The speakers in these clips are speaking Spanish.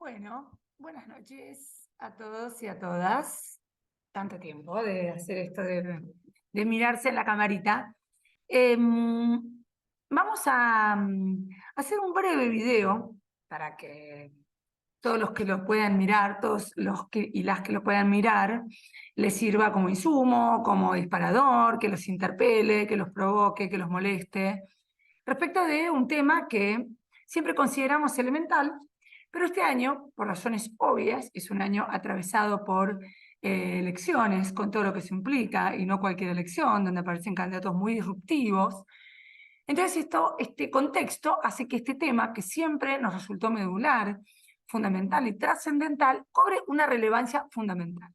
Bueno, buenas noches a todos y a todas. Tanto tiempo de hacer esto de mirarse en la camarita. Vamos a hacer un breve video para que todos los que lo puedan mirar, todos los que y las que lo puedan mirar, les sirva como insumo, como disparador, que los interpele, que los provoque, que los moleste, respecto de un tema que siempre consideramos elemental, pero este año, por razones obvias, es un año atravesado por elecciones, con todo lo que se implica, y no cualquier elección, donde aparecen candidatos muy disruptivos. Entonces, este contexto hace que este tema, que siempre nos resultó medular, fundamental y trascendental, cobre una relevancia fundamental,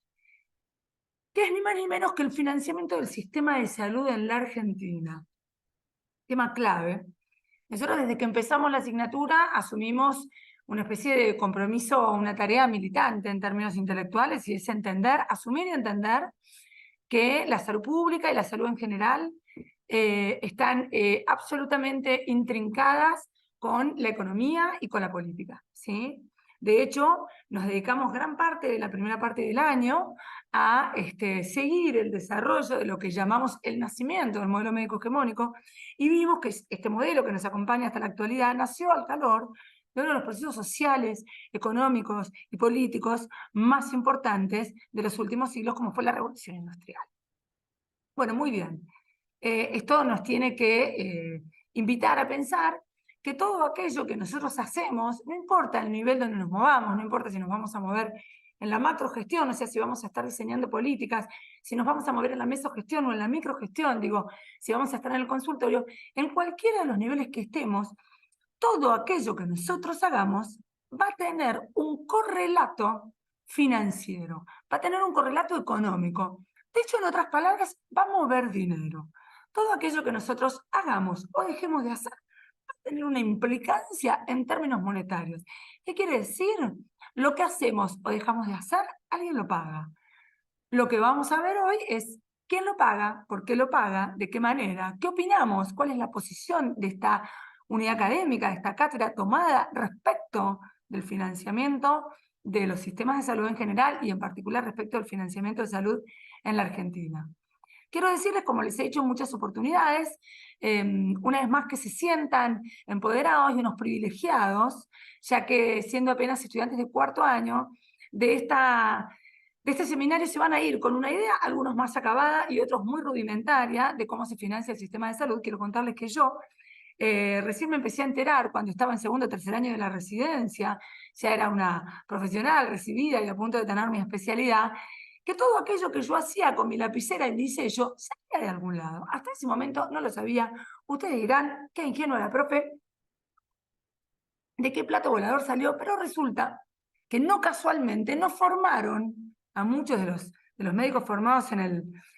que es ni más ni menos que el financiamiento del sistema de salud en la Argentina. Tema clave. Nosotros desde que empezamos la asignatura asumimos una especie de compromiso, una tarea militante en términos intelectuales, y es entender, asumir y entender que la salud pública y la salud en general están absolutamente intrincadas con la economía y con la política, ¿sí? De hecho, nos dedicamos gran parte de la primera parte del año a seguir el desarrollo de lo que llamamos el nacimiento del modelo médico hegemónico, y vimos que este modelo que nos acompaña hasta la actualidad nació al calor de uno de los procesos sociales, económicos y políticos más importantes de los últimos siglos, como fue la Revolución Industrial. Bueno, muy bien. Esto nos tiene que invitar a pensar que todo aquello que nosotros hacemos, no importa el nivel donde nos movamos, no importa si nos vamos a mover en la macrogestión, o sea, si vamos a estar diseñando políticas, si nos vamos a mover en la mesogestión o en la microgestión, digo, si vamos a estar en el consultorio, en cualquiera de los niveles que estemos, todo aquello que nosotros hagamos va a tener un correlato financiero, va a tener un correlato económico. De hecho, en otras palabras, va a mover dinero. Todo aquello que nosotros hagamos o dejemos de hacer va a tener una implicancia en términos monetarios. ¿Qué quiere decir? Lo que hacemos o dejamos de hacer, alguien lo paga. Lo que vamos a ver hoy es quién lo paga, por qué lo paga, de qué manera, qué opinamos, cuál es la posición de esta unidad académica, de esta cátedra tomada respecto del financiamiento de los sistemas de salud en general y en particular respecto del financiamiento de salud en la Argentina. Quiero decirles, como les he dicho en muchas oportunidades, una vez más, que se sientan empoderados y unos privilegiados, ya que siendo apenas estudiantes de cuarto año, de este seminario se van a ir con una idea, algunos más acabada y otros muy rudimentaria, de cómo se financia el sistema de salud. Quiero contarles que yo recién me empecé a enterar cuando estaba en segundo o tercer año de la residencia, ya era una profesional recibida y a punto de tener mi especialidad, que todo aquello que yo hacía con mi lapicera y mi sello salía de algún lado. Hasta ese momento no lo sabía. Ustedes dirán, qué ingenua la profe, de qué plato volador salió, pero resulta que no casualmente no formaron a muchos de los médicos formados en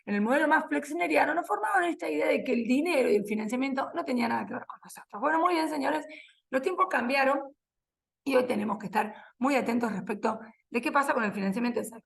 el modelo más flexneriano, no formaron esta idea de que el dinero y el financiamiento no tenía nada que ver con nosotros. Bueno, muy bien, señores, los tiempos cambiaron y hoy tenemos que estar muy atentos respecto de qué pasa con el financiamiento de salud.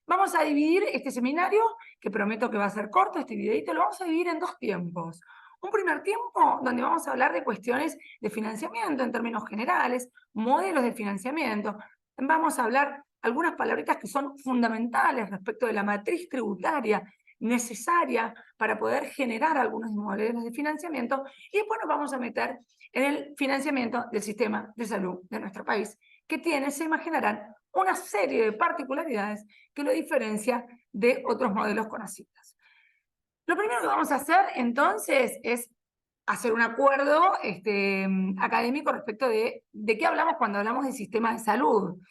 Vamos a dividir este seminario, que prometo que va a ser corto, este videito, lo vamos a dividir en dos tiempos. Un primer tiempo donde vamos a hablar de cuestiones de financiamiento en términos generales, modelos de financiamiento. Vamos a hablar algunas palabritas que son fundamentales respecto de la matriz tributaria necesaria para poder generar algunos modelos de financiamiento, y después nos vamos a meter en el financiamiento del sistema de salud de nuestro país, que tiene, se imaginarán, una serie de particularidades que lo diferencia de otros modelos conocidos. Lo primero que vamos a hacer entonces es hacer un acuerdo académico respecto de qué hablamos cuando hablamos de sistema de salud.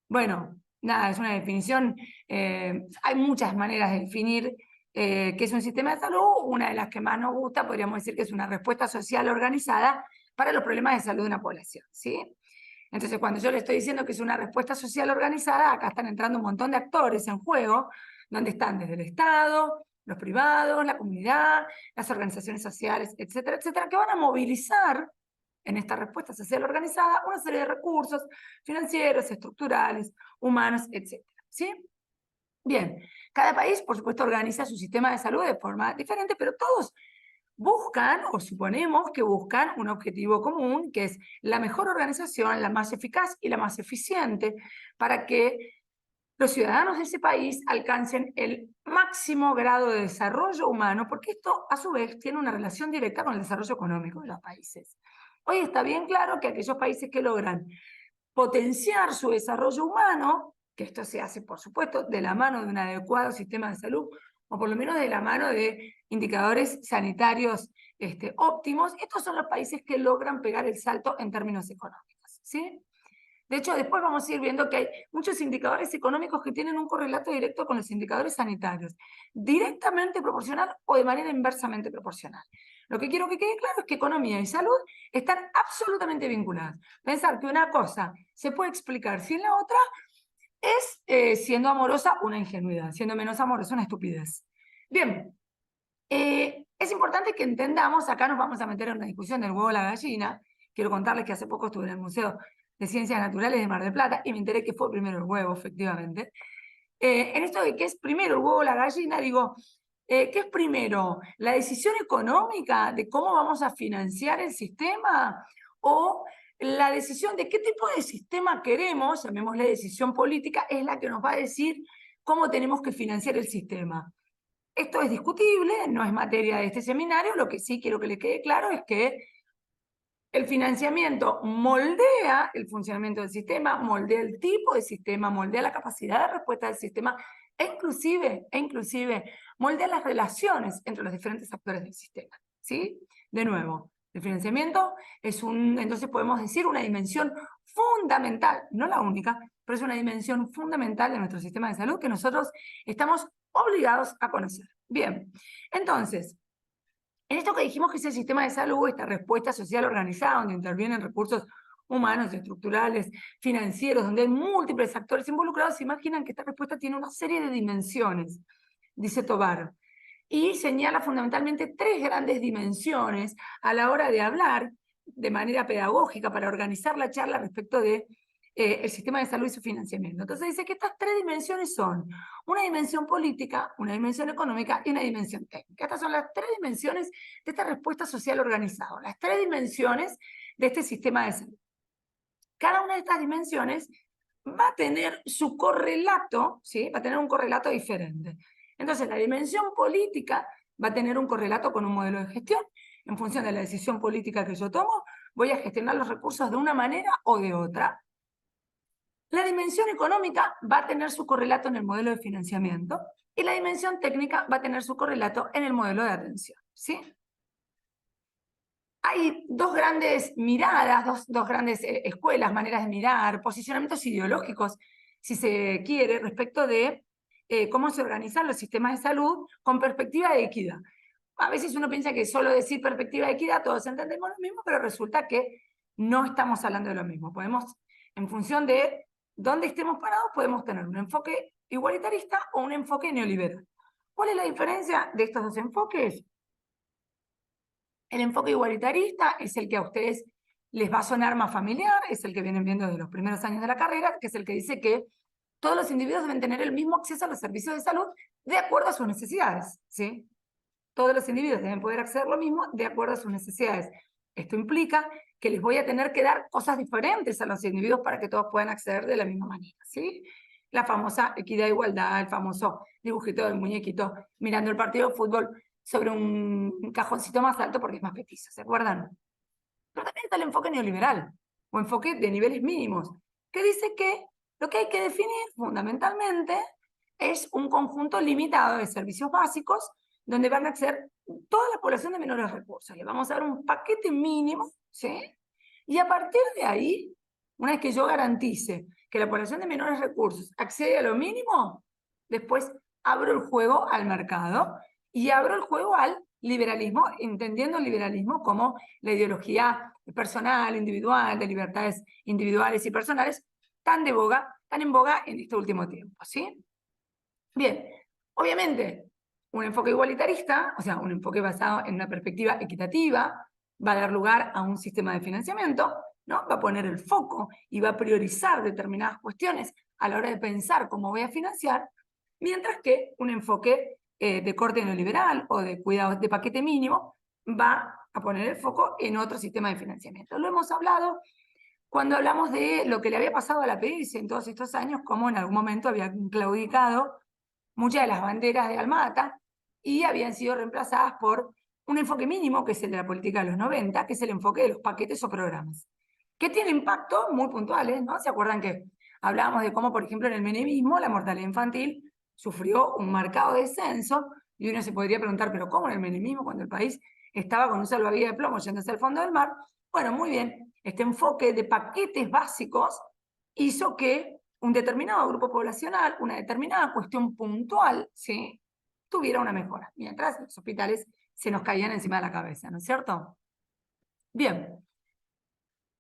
Bueno, nada, es una definición, hay muchas maneras de definir qué es un sistema de salud. Una de las que más nos gusta, podríamos decir que es una respuesta social organizada para los problemas de salud de una población, ¿sí? Entonces, cuando yo le estoy diciendo que es una respuesta social organizada, acá están entrando un montón de actores en juego, donde están desde el Estado, los privados, la comunidad, las organizaciones sociales, etcétera, etcétera, que van a movilizar en esta respuesta social organizada una serie de recursos financieros, estructurales, humanos, etcétera. ¿Sí? Bien, cada país, por supuesto, organiza su sistema de salud de forma diferente, pero todos buscan, o suponemos que buscan, un objetivo común, que es la mejor organización, la más eficaz y la más eficiente, para que los ciudadanos de ese país alcancen el máximo grado de desarrollo humano, porque esto, a su vez, tiene una relación directa con el desarrollo económico de los países. Hoy está bien claro que aquellos países que logran potenciar su desarrollo humano, que esto se hace, por supuesto, de la mano de un adecuado sistema de salud, o por lo menos de la mano de indicadores sanitarios óptimos, estos son los países que logran pegar el salto en términos económicos, ¿sí? De hecho, después vamos a ir viendo que hay muchos indicadores económicos que tienen un correlato directo con los indicadores sanitarios, directamente proporcional o de manera inversamente proporcional. Lo que quiero que quede claro es que economía y salud están absolutamente vinculadas. Pensar que una cosa se puede explicar sin la otra es, siendo amorosa, una ingenuidad, siendo menos amorosa, una estupidez. Bien, es importante que entendamos, acá nos vamos a meter en una discusión del huevo o la gallina. Quiero contarles que hace poco estuve en el Museo de Ciencias Naturales de Mar del Plata y me enteré que fue primero el huevo, efectivamente. En esto de qué es primero el huevo o la gallina, digo, ¿qué es primero? ¿La decisión económica de cómo vamos a financiar el sistema? ¿O la decisión de qué tipo de sistema queremos, llamémosle decisión política, es la que nos va a decir cómo tenemos que financiar el sistema? Esto es discutible, no es materia de este seminario, lo que sí quiero que le quede claro es que el financiamiento moldea el funcionamiento del sistema, moldea el tipo de sistema, moldea la capacidad de respuesta del sistema e inclusive moldea las relaciones entre los diferentes actores del sistema, ¿sí? De nuevo, el financiamiento es entonces podemos decir, una dimensión fundamental, no la única, pero es una dimensión fundamental de nuestro sistema de salud que nosotros estamos obligados a conocer. Bien, entonces, en esto que dijimos que es el sistema de salud, esta respuesta social organizada, donde intervienen recursos humanos, estructurales, financieros, donde hay múltiples actores involucrados, se imaginan que esta respuesta tiene una serie de dimensiones, dice Tobar, y señala fundamentalmente tres grandes dimensiones a la hora de hablar de manera pedagógica para organizar la charla respecto de el sistema de salud y su financiamiento. Entonces dice que estas tres dimensiones son una dimensión política, una dimensión económica y una dimensión técnica. Estas son las tres dimensiones de esta respuesta social organizada, las tres dimensiones de este sistema de salud. Cada una de estas dimensiones va a tener su correlato, ¿sí? Va a tener un correlato diferente. Entonces, la dimensión política va a tener un correlato con un modelo de gestión. En función de la decisión política que yo tomo, voy a gestionar los recursos de una manera o de otra. La dimensión económica va a tener su correlato en el modelo de financiamiento y la dimensión técnica va a tener su correlato en el modelo de atención, ¿sí? Hay dos grandes miradas, dos grandes escuelas, maneras de mirar, posicionamientos ideológicos, si se quiere, respecto de cómo se organizan los sistemas de salud con perspectiva de equidad. A veces uno piensa que solo decir perspectiva de equidad todos entendemos lo mismo, pero resulta que no estamos hablando de lo mismo. Podemos, en función de dónde estemos parados, podemos tener un enfoque igualitarista o un enfoque neoliberal. ¿Cuál es la diferencia de estos dos enfoques? El enfoque igualitarista es el que a ustedes les va a sonar más familiar, es el que vienen viendo de los primeros años de la carrera, que es el que dice que todos los individuos deben tener el mismo acceso a los servicios de salud de acuerdo a sus necesidades, ¿sí? Todos los individuos deben poder acceder a lo mismo de acuerdo a sus necesidades. Esto implica que les voy a tener que dar cosas diferentes a los individuos para que todos puedan acceder de la misma manera, ¿sí? La famosa equidad e igualdad, el famoso dibujito del muñequito mirando el partido de fútbol sobre un cajoncito más alto porque es más petizo, ¿se acuerdan? Pero también está el enfoque neoliberal, o enfoque de niveles mínimos, que dice que lo que hay que definir fundamentalmente es un conjunto limitado de servicios básicos donde van a acceder toda la población de menores recursos. Le vamos a dar un paquete mínimo, ¿sí? Y a partir de ahí, una vez que yo garantice que la población de menores recursos accede a lo mínimo, después abro el juego al mercado y abro el juego al liberalismo, entendiendo el liberalismo como la ideología personal, individual, de libertades individuales y personales, tan en boga en este último tiempo, ¿sí? Bien, obviamente, un enfoque igualitarista, o sea, un enfoque basado en una perspectiva equitativa, va a dar lugar a un sistema de financiamiento, ¿no? Va a poner el foco y va a priorizar determinadas cuestiones a la hora de pensar cómo voy a financiar, mientras que un enfoque de corte neoliberal o de cuidados de paquete mínimo va a poner el foco en otro sistema de financiamiento. Lo hemos hablado cuando hablamos de lo que le había pasado a la APS en todos estos años, como en algún momento habían claudicado muchas de las banderas de Almata y habían sido reemplazadas por un enfoque mínimo, que es el de la política de los 90, que es el enfoque de los paquetes o programas, que tiene impactos muy puntuales, ¿no? ¿Se acuerdan que hablábamos de cómo, por ejemplo, en el menemismo la mortalidad infantil sufrió un marcado descenso? Y uno se podría preguntar, ¿pero cómo en el menemismo cuando el país estaba con un salvavidas de plomo yéndose al fondo del mar? Bueno, muy bien, este enfoque de paquetes básicos hizo que un determinado grupo poblacional, una determinada cuestión puntual, ¿sí?, tuviera una mejora, mientras los hospitales se nos caían encima de la cabeza, ¿no es cierto? Bien.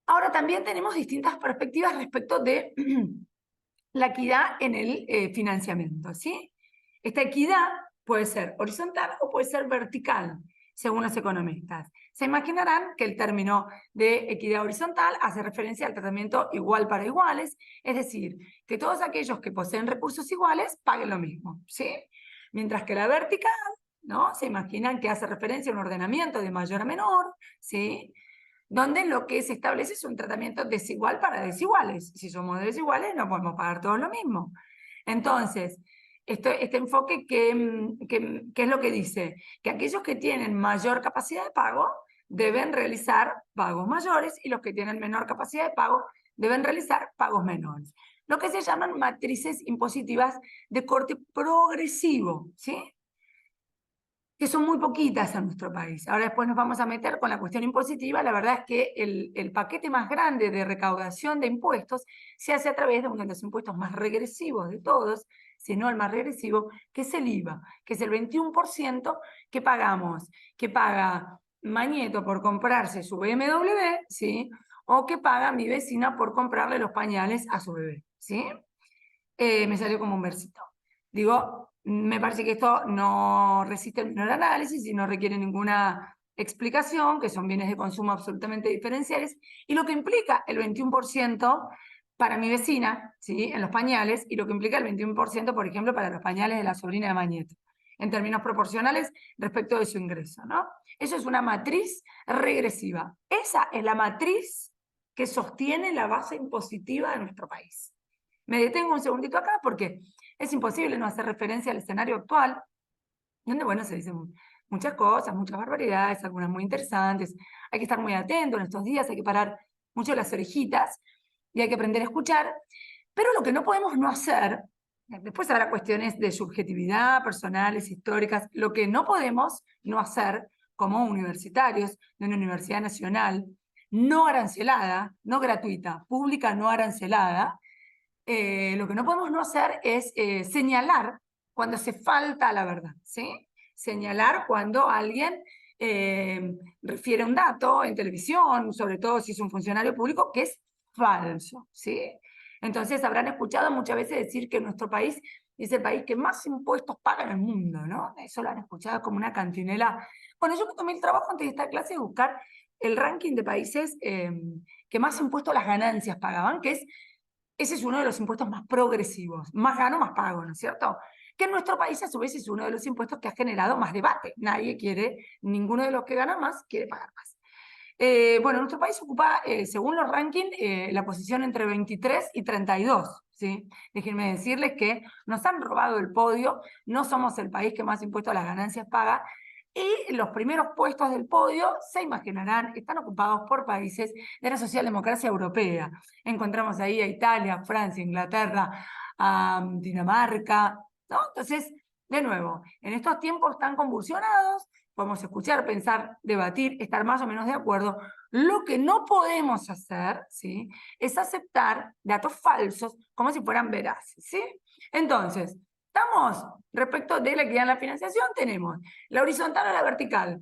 Ahora también tenemos distintas perspectivas respecto de la equidad en el financiamiento, ¿sí? Esta equidad puede ser horizontal o puede ser vertical, según los economistas. Se imaginarán que el término de equidad horizontal hace referencia al tratamiento igual para iguales, es decir, que todos aquellos que poseen recursos iguales paguen lo mismo, ¿sí? Mientras que la vertical, ¿no?, se imaginan que hace referencia a un ordenamiento de mayor a menor, ¿sí?, donde lo que se establece es un tratamiento desigual para desiguales. Si somos desiguales, no podemos pagar todos lo mismo. Entonces, este enfoque, ¿qué es lo que dice? Que aquellos que tienen mayor capacidad de pago deben realizar pagos mayores y los que tienen menor capacidad de pago deben realizar pagos menores. Lo que se llaman matrices impositivas de corte progresivo, ¿sí?, que son muy poquitas en nuestro país. Ahora después nos vamos a meter con la cuestión impositiva. La verdad es que el paquete más grande de recaudación de impuestos se hace a través de uno de los impuestos más regresivos de todos, si no el más regresivo, que es el IVA, que es el 21% que pagamos, que paga Mañeto por comprarse su BMW, ¿sí?, o que paga mi vecina por comprarle los pañales a su bebé, ¿sí? Me salió como un versito. Digo, me parece que esto no resiste el menor análisis y no requiere ninguna explicación, que son bienes de consumo absolutamente diferenciales, y lo que implica el 21% para mi vecina, ¿sí?, en los pañales, y lo que implica el 21%, por ejemplo, para los pañales de la sobrina de Mañeto, en términos proporcionales respecto de su ingreso, ¿no? Eso es una matriz regresiva. Esa es la matriz que sostiene la base impositiva de nuestro país. Me detengo un segundito acá porque es imposible no hacer referencia al escenario actual, donde, bueno, se dicen muchas cosas, muchas barbaridades, algunas muy interesantes. Hay que estar muy atento en estos días, hay que parar mucho las orejitas y hay que aprender a escuchar. Pero lo que no podemos no hacer, después habrá cuestiones de subjetividad, personales, históricas, lo que no podemos no hacer como universitarios de una universidad nacional, no arancelada, no gratuita, pública no arancelada, lo que no podemos no hacer es señalar cuando se falta a la verdad, ¿sí? Señalar cuando alguien refiere un dato en televisión, sobre todo si es un funcionario público, que es falso, ¿sí? Entonces habrán escuchado muchas veces decir que nuestro país es el país que más impuestos paga en el mundo, ¿no? Eso lo han escuchado como una cantinela. Bueno, yo me tomé el trabajo antes de esta clase de buscar el ranking de países que más impuestos a las ganancias pagaban, que es ese es uno de los impuestos más progresivos, más gano, más pago, ¿no es cierto? Que en nuestro país, a su vez, es uno de los impuestos que ha generado más debate. Nadie quiere, ninguno de los que gana más quiere pagar más. Bueno, nuestro país ocupa, según los rankings, la posición entre 23 y 32, ¿sí? Déjenme decirles que nos han robado el podio, no somos el país que más impuestos a las ganancias paga, y los primeros puestos del podio, se imaginarán, están ocupados por países de la socialdemocracia europea. Encontramos ahí a Italia, Francia, Inglaterra, a Dinamarca, ¿no? Entonces, de nuevo, en estos tiempos tan convulsionados, podemos escuchar, pensar, debatir, estar más o menos de acuerdo. Lo que no podemos hacer, ¿sí?, es aceptar datos falsos como si fueran veraces, ¿sí? Entonces, estamos, respecto de la equidad en la financiación, tenemos la horizontal o la vertical.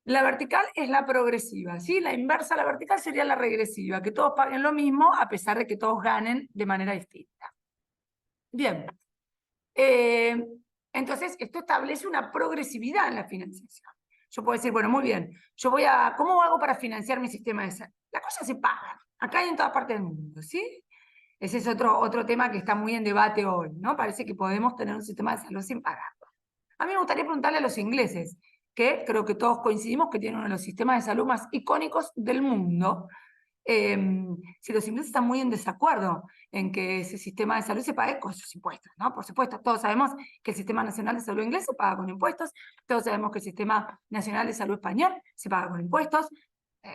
La vertical es la progresiva, ¿sí? La inversa a la vertical sería la regresiva, que todos paguen lo mismo a pesar de que todos ganen de manera distinta. Bien. Entonces, esto establece una progresividad en la financiación. Yo puedo decir, bueno, muy bien, ¿cómo hago para financiar mi sistema de salud? Las cosas se pagan, acá y en todas partes del mundo, ¿sí? Ese es otro tema que está muy en debate hoy, ¿no? Parece que podemos tener un sistema de salud sin pagarlo. A mí me gustaría preguntarle a los ingleses, que creo que todos coincidimos que tiene uno de los sistemas de salud más icónicos del mundo. Si los ingleses están muy en desacuerdo en que ese sistema de salud se pague con sus impuestos, ¿no? Por supuesto, todos sabemos que el Sistema Nacional de Salud inglés se paga con impuestos, todos sabemos que el Sistema Nacional de Salud español se paga con impuestos.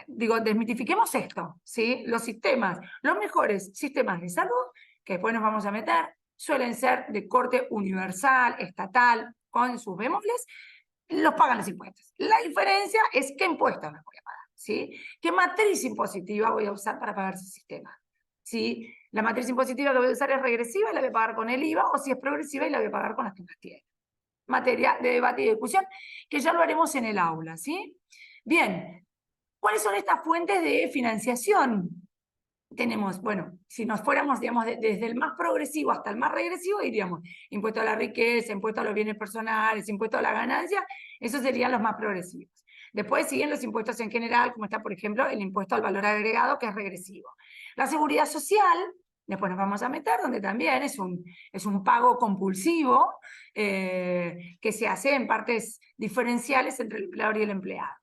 Digo, desmitifiquemos esto, ¿sí? Los sistemas, los mejores sistemas de salud, que después nos vamos a meter, suelen ser de corte universal, estatal, con sus bemoles, los pagan los impuestos. La diferencia es qué impuestos los voy a pagar, ¿sí? ¿Qué matriz impositiva voy a usar para pagar ese sistema? ¿Sí? La matriz impositiva que voy a usar es regresiva y la voy a pagar con el IVA, o si es progresiva y la voy a pagar con las que más tiene. Materia de debate y discusión, que ya lo haremos en el aula, ¿sí? Bien, ¿cuáles son estas fuentes de financiación? Tenemos, bueno, si nos fuéramos, digamos, desde el más progresivo hasta el más regresivo, diríamos impuesto a la riqueza, impuesto a los bienes personales, impuesto a la ganancia, esos serían los más progresivos. Después siguen los impuestos en general, como está, por ejemplo, el impuesto al valor agregado, que es regresivo. La seguridad social, después nos vamos a meter, donde también es un pago compulsivo que se hace en partes diferenciales entre el empleador y el empleado.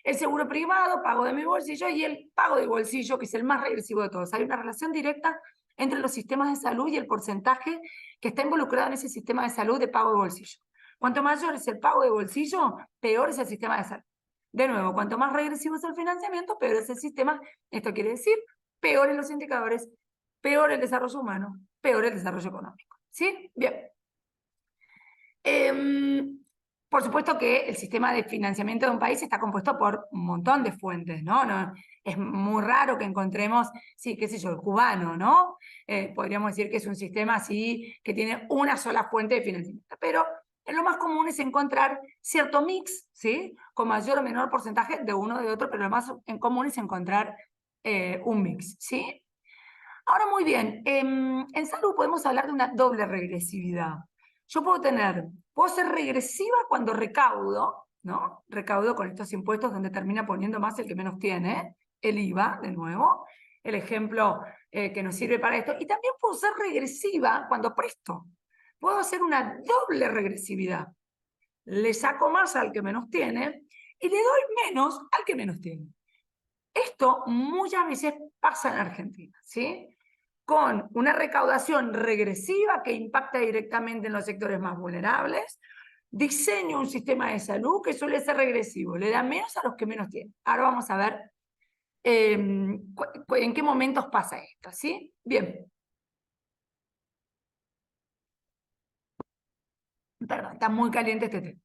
El seguro privado, pago de mi bolsillo, y el pago de bolsillo, que es el más regresivo de todos. Hay una relación directa entre los sistemas de salud y el porcentaje que está involucrado en ese sistema de salud de pago de bolsillo. Cuanto mayor es el pago de bolsillo, peor es el sistema de salud. De nuevo, cuanto más regresivo es el financiamiento, peor es el sistema. Esto quiere decir, peores los indicadores, peor el desarrollo humano, peor el desarrollo económico. ¿Sí? Bien. Por supuesto que el sistema de financiamiento de un país está compuesto por un montón de fuentes, ¿no? Es muy raro que encontremos, sí, qué sé yo, el cubano, ¿no? Podríamos decir que es un sistema así que tiene una sola fuente de financiamiento, pero lo más común es encontrar cierto mix, ¿sí? Con mayor o menor porcentaje de uno o de otro, pero lo más en común es encontrar un mix, ¿sí? Ahora, muy bien, en salud podemos hablar de una doble regresividad. Yo puedo ser regresiva cuando recaudo, ¿no? Recaudo con estos impuestos donde termina poniendo más el que menos tiene, el IVA, de nuevo, el ejemplo que nos sirve para esto. Y también puedo ser regresiva cuando presto. Puedo hacer una doble regresividad. Le saco más al que menos tiene y le doy menos al que menos tiene. Esto muchas veces pasa en Argentina, ¿sí? Con una recaudación regresiva que impacta directamente en los sectores más vulnerables, diseño un sistema de salud que suele ser regresivo, le da menos a los que menos tienen. Ahora vamos a ver en qué momentos pasa esto, ¿sí? Bien. Perdón, está muy caliente este tema.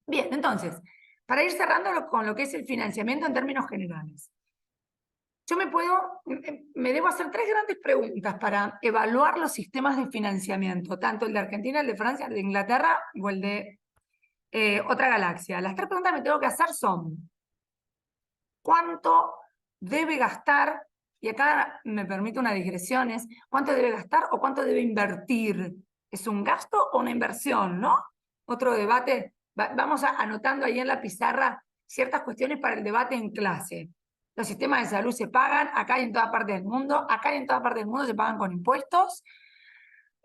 Bien, entonces, para ir cerrando con lo que es el financiamiento en términos generales. Yo me debo hacer tres grandes preguntas para evaluar los sistemas de financiamiento, tanto el de Argentina, el de Francia, el de Inglaterra o el de otra galaxia. Las tres preguntas que me tengo que hacer son, ¿cuánto debe gastar? Y acá me permite una digresión, es ¿cuánto debe gastar o cuánto debe invertir? ¿Es un gasto o una inversión, no? Otro debate, vamos anotando ahí en la pizarra ciertas cuestiones para el debate en clase. Los sistemas de salud se pagan, acá y en toda parte del mundo, acá y en toda parte del mundo se pagan con impuestos.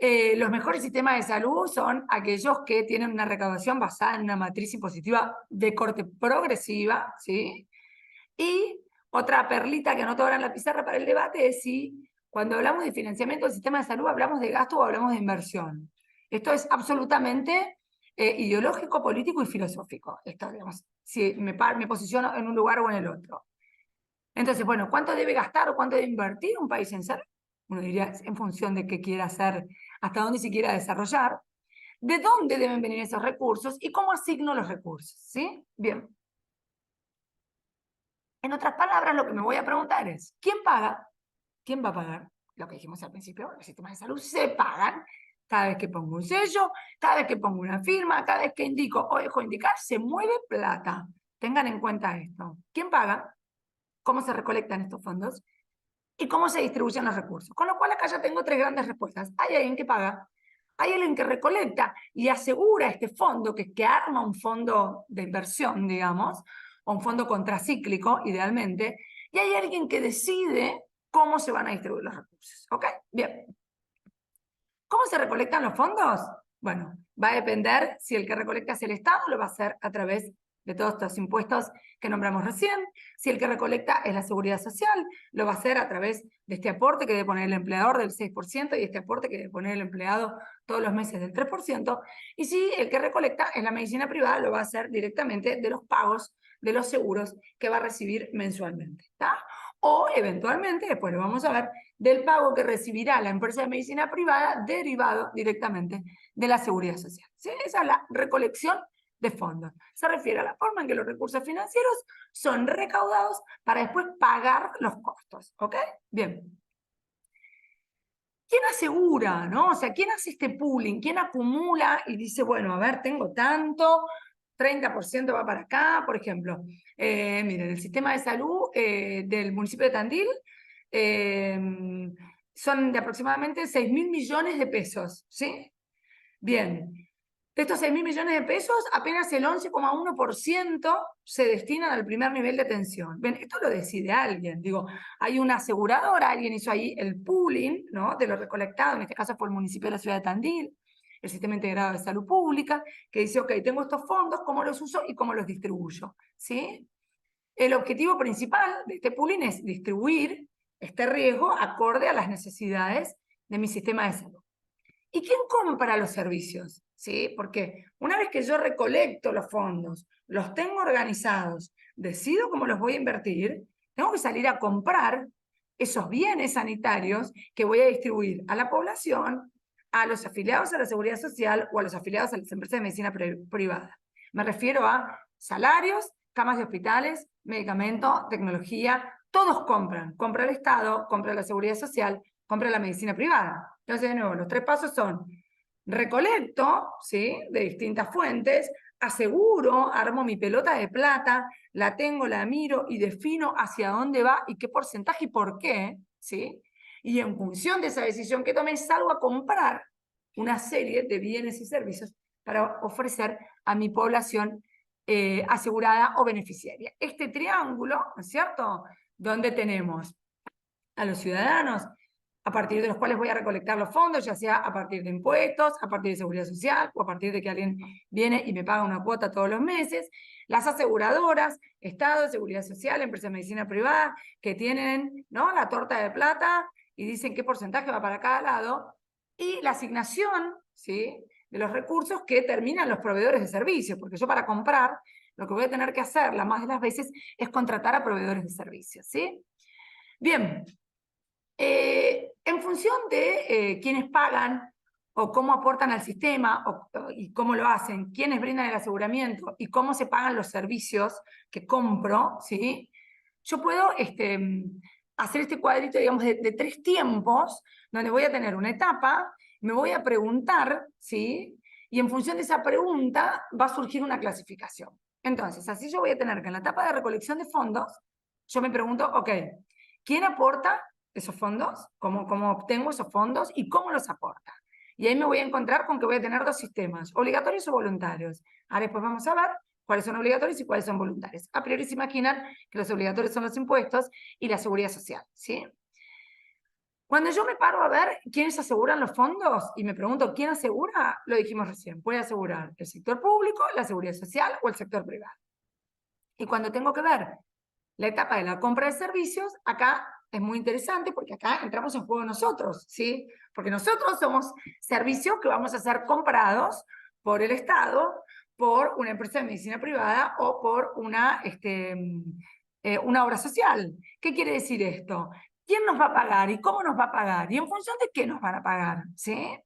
Los mejores sistemas de salud son aquellos que tienen una recaudación basada en una matriz impositiva de corte progresiva, ¿sí? Y otra perlita que anoto ahora en la pizarra para el debate es si cuando hablamos de financiamiento del sistema de salud hablamos de gasto o hablamos de inversión. Esto es absolutamente ideológico, político y filosófico. Esto, digamos, si me posiciono en un lugar o en el otro. Entonces, bueno, ¿cuánto debe gastar o cuánto debe invertir un país en salud? Uno diría, en función de qué quiera hacer, hasta dónde se quiera desarrollar, de dónde deben venir esos recursos y cómo asigno los recursos, ¿sí? Bien. En otras palabras, lo que me voy a preguntar es, ¿quién paga? ¿Quién va a pagar? Lo que dijimos al principio, los sistemas de salud se pagan cada vez que pongo un sello, cada vez que pongo una firma, cada vez que indico o dejo indicar, se mueve plata. Tengan en cuenta esto. ¿Quién paga? ¿Cómo se recolectan estos fondos? ¿Y cómo se distribuyen los recursos? Con lo cual acá ya tengo tres grandes respuestas. Hay alguien que paga, hay alguien que recolecta y asegura este fondo, que arma un fondo de inversión, digamos, o un fondo contracíclico, idealmente, y hay alguien que decide cómo se van a distribuir los recursos. ¿Ok? Bien. ¿Cómo se recolectan los fondos? Bueno, va a depender si el que recolecta es el Estado, lo va a hacer a través de todos estos impuestos que nombramos recién. Si el que recolecta es la seguridad social, lo va a hacer a través de este aporte que debe poner el empleador del 6% y este aporte que debe poner el empleado todos los meses del 3%. Y si el que recolecta es la medicina privada, lo va a hacer directamente de los pagos de los seguros que va a recibir mensualmente, ¿está? O eventualmente, después lo vamos a ver, del pago que recibirá la empresa de medicina privada derivado directamente de la seguridad social. ¿Sí? Esa es la recolección de fondos. Se refiere a la forma en que los recursos financieros son recaudados para después pagar los costos. ¿Ok? Bien. ¿Quién asegura, no? O sea, ¿quién hace este pooling? ¿Quién acumula y dice, bueno, a ver, tengo tanto, 30% va para acá, por ejemplo? Miren, el sistema de salud del municipio de Tandil son de aproximadamente 6.000 millones de pesos, ¿sí? Bien, de estos 6.000 millones de pesos, apenas el 11,1% se destinan al primer nivel de atención. Bien, esto lo decide alguien. Digo, hay una aseguradora, alguien hizo ahí el pooling, ¿no?, de lo recolectado, en este caso fue el municipio de la ciudad de Tandil, el Sistema Integrado de Salud Pública, que dice, ok, tengo estos fondos, ¿cómo los uso y cómo los distribuyo? ¿Sí? El objetivo principal de este pooling es distribuir este riesgo acorde a las necesidades de mi sistema de salud. ¿Y quién compra los servicios? ¿Sí? Porque una vez que yo recolecto los fondos, los tengo organizados, decido cómo los voy a invertir, tengo que salir a comprar esos bienes sanitarios que voy a distribuir a la población, a los afiliados a la Seguridad Social o a los afiliados a las empresas de medicina privada. Me refiero a salarios, camas de hospitales, medicamentos, tecnología, todos compran. Compra el Estado, compra la Seguridad Social, compra la medicina privada. Entonces, de nuevo, los 3 pasos son: recolecto, ¿sí?, de distintas fuentes, aseguro, armo mi pelota de plata, la tengo, la miro y defino hacia dónde va y qué porcentaje y por qué, ¿sí? Y en función de esa decisión que tomé, salgo a comprar una serie de bienes y servicios para ofrecer a mi población asegurada o beneficiaria. Este triángulo, ¿no es cierto?, donde tenemos a los ciudadanos, a partir de los cuales voy a recolectar los fondos, ya sea a partir de impuestos, a partir de seguridad social, o a partir de que alguien viene y me paga una cuota todos los meses, las aseguradoras, Estado, Seguridad Social, empresas de medicina privada, que tienen, ¿no?, la torta de plata y dicen qué porcentaje va para cada lado, y la asignación, ¿sí?, de los recursos que terminan los proveedores de servicios, porque yo para comprar, lo que voy a tener que hacer la más de las veces es contratar a proveedores de servicios, ¿sí? Bien, en función de quiénes pagan o cómo aportan al sistema y cómo lo hacen, quiénes brindan el aseguramiento y cómo se pagan los servicios que compro, ¿sí?, yo puedo hacer este cuadrito, digamos, de 3 tiempos, donde voy a tener una etapa, me voy a preguntar, ¿sí?, y en función de esa pregunta va a surgir una clasificación. Entonces, así yo voy a tener que en la etapa de recolección de fondos, yo me pregunto, ok, ¿quién aporta esos fondos? ¿Cómo obtengo esos fondos? ¿Y cómo los aporta? Y ahí me voy a encontrar con que voy a tener 2 sistemas, obligatorios o voluntarios. Ahora después vamos a ver cuáles son obligatorios y cuáles son voluntarios. A priori se imaginan que los obligatorios son los impuestos y la seguridad social, ¿sí? Cuando yo me paro a ver quiénes aseguran los fondos y me pregunto quién asegura, lo dijimos recién, puede asegurar el sector público, la seguridad social o el sector privado. Y cuando tengo que ver la etapa de la compra de servicios, acá es muy interesante porque acá entramos en juego nosotros, ¿sí? Porque nosotros somos servicios que vamos a ser comprados por el Estado, por una empresa de medicina privada o por una obra social. ¿Qué quiere decir esto? ¿Quién nos va a pagar y cómo nos va a pagar? ¿Y en función de qué nos van a pagar? ¿Sí?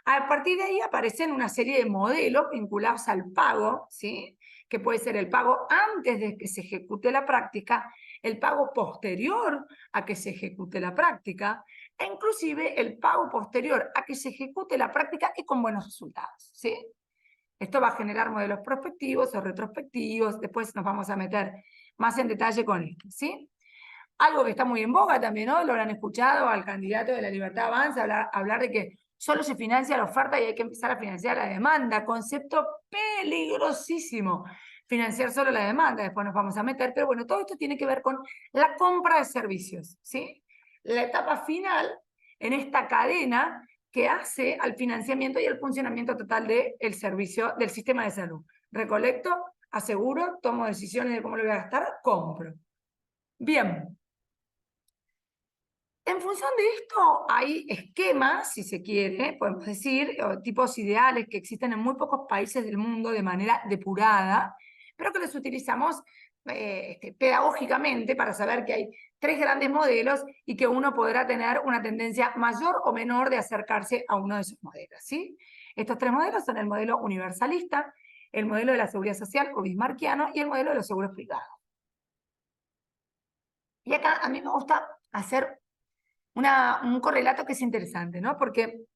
A partir de ahí aparecen una serie de modelos vinculados al pago, ¿sí?, que puede ser el pago antes de que se ejecute la práctica, el pago posterior a que se ejecute la práctica, e inclusive el pago posterior a que se ejecute la práctica y con buenos resultados, ¿sí? Esto va a generar modelos prospectivos o retrospectivos, después nos vamos a meter más en detalle con esto, ¿sí? Algo que está muy en boga también, ¿no? Lo habrán escuchado al candidato de la Libertad Avanza hablar de que solo se financia la oferta y hay que empezar a financiar la demanda. Concepto peligrosísimo. Financiar solo la demanda, después nos vamos a meter, pero bueno, todo esto tiene que ver con la compra de servicios, ¿sí? La etapa final en esta cadena que hace al financiamiento y al funcionamiento total del servicio del sistema de salud. Recolecto, aseguro, tomo decisiones de cómo lo voy a gastar, compro. Bien. En función de esto hay esquemas, si se quiere, podemos decir, o tipos ideales que existen en muy pocos países del mundo de manera depurada, pero que los utilizamos pedagógicamente para saber que hay 3 grandes modelos y que uno podrá tener una tendencia mayor o menor de acercarse a uno de esos modelos, ¿sí? Estos 3 modelos son el modelo universalista, el modelo de la seguridad social o bismarckiano y el modelo de los seguros privados. Y acá a mí me gusta hacer un correlato que es interesante, ¿no? Porque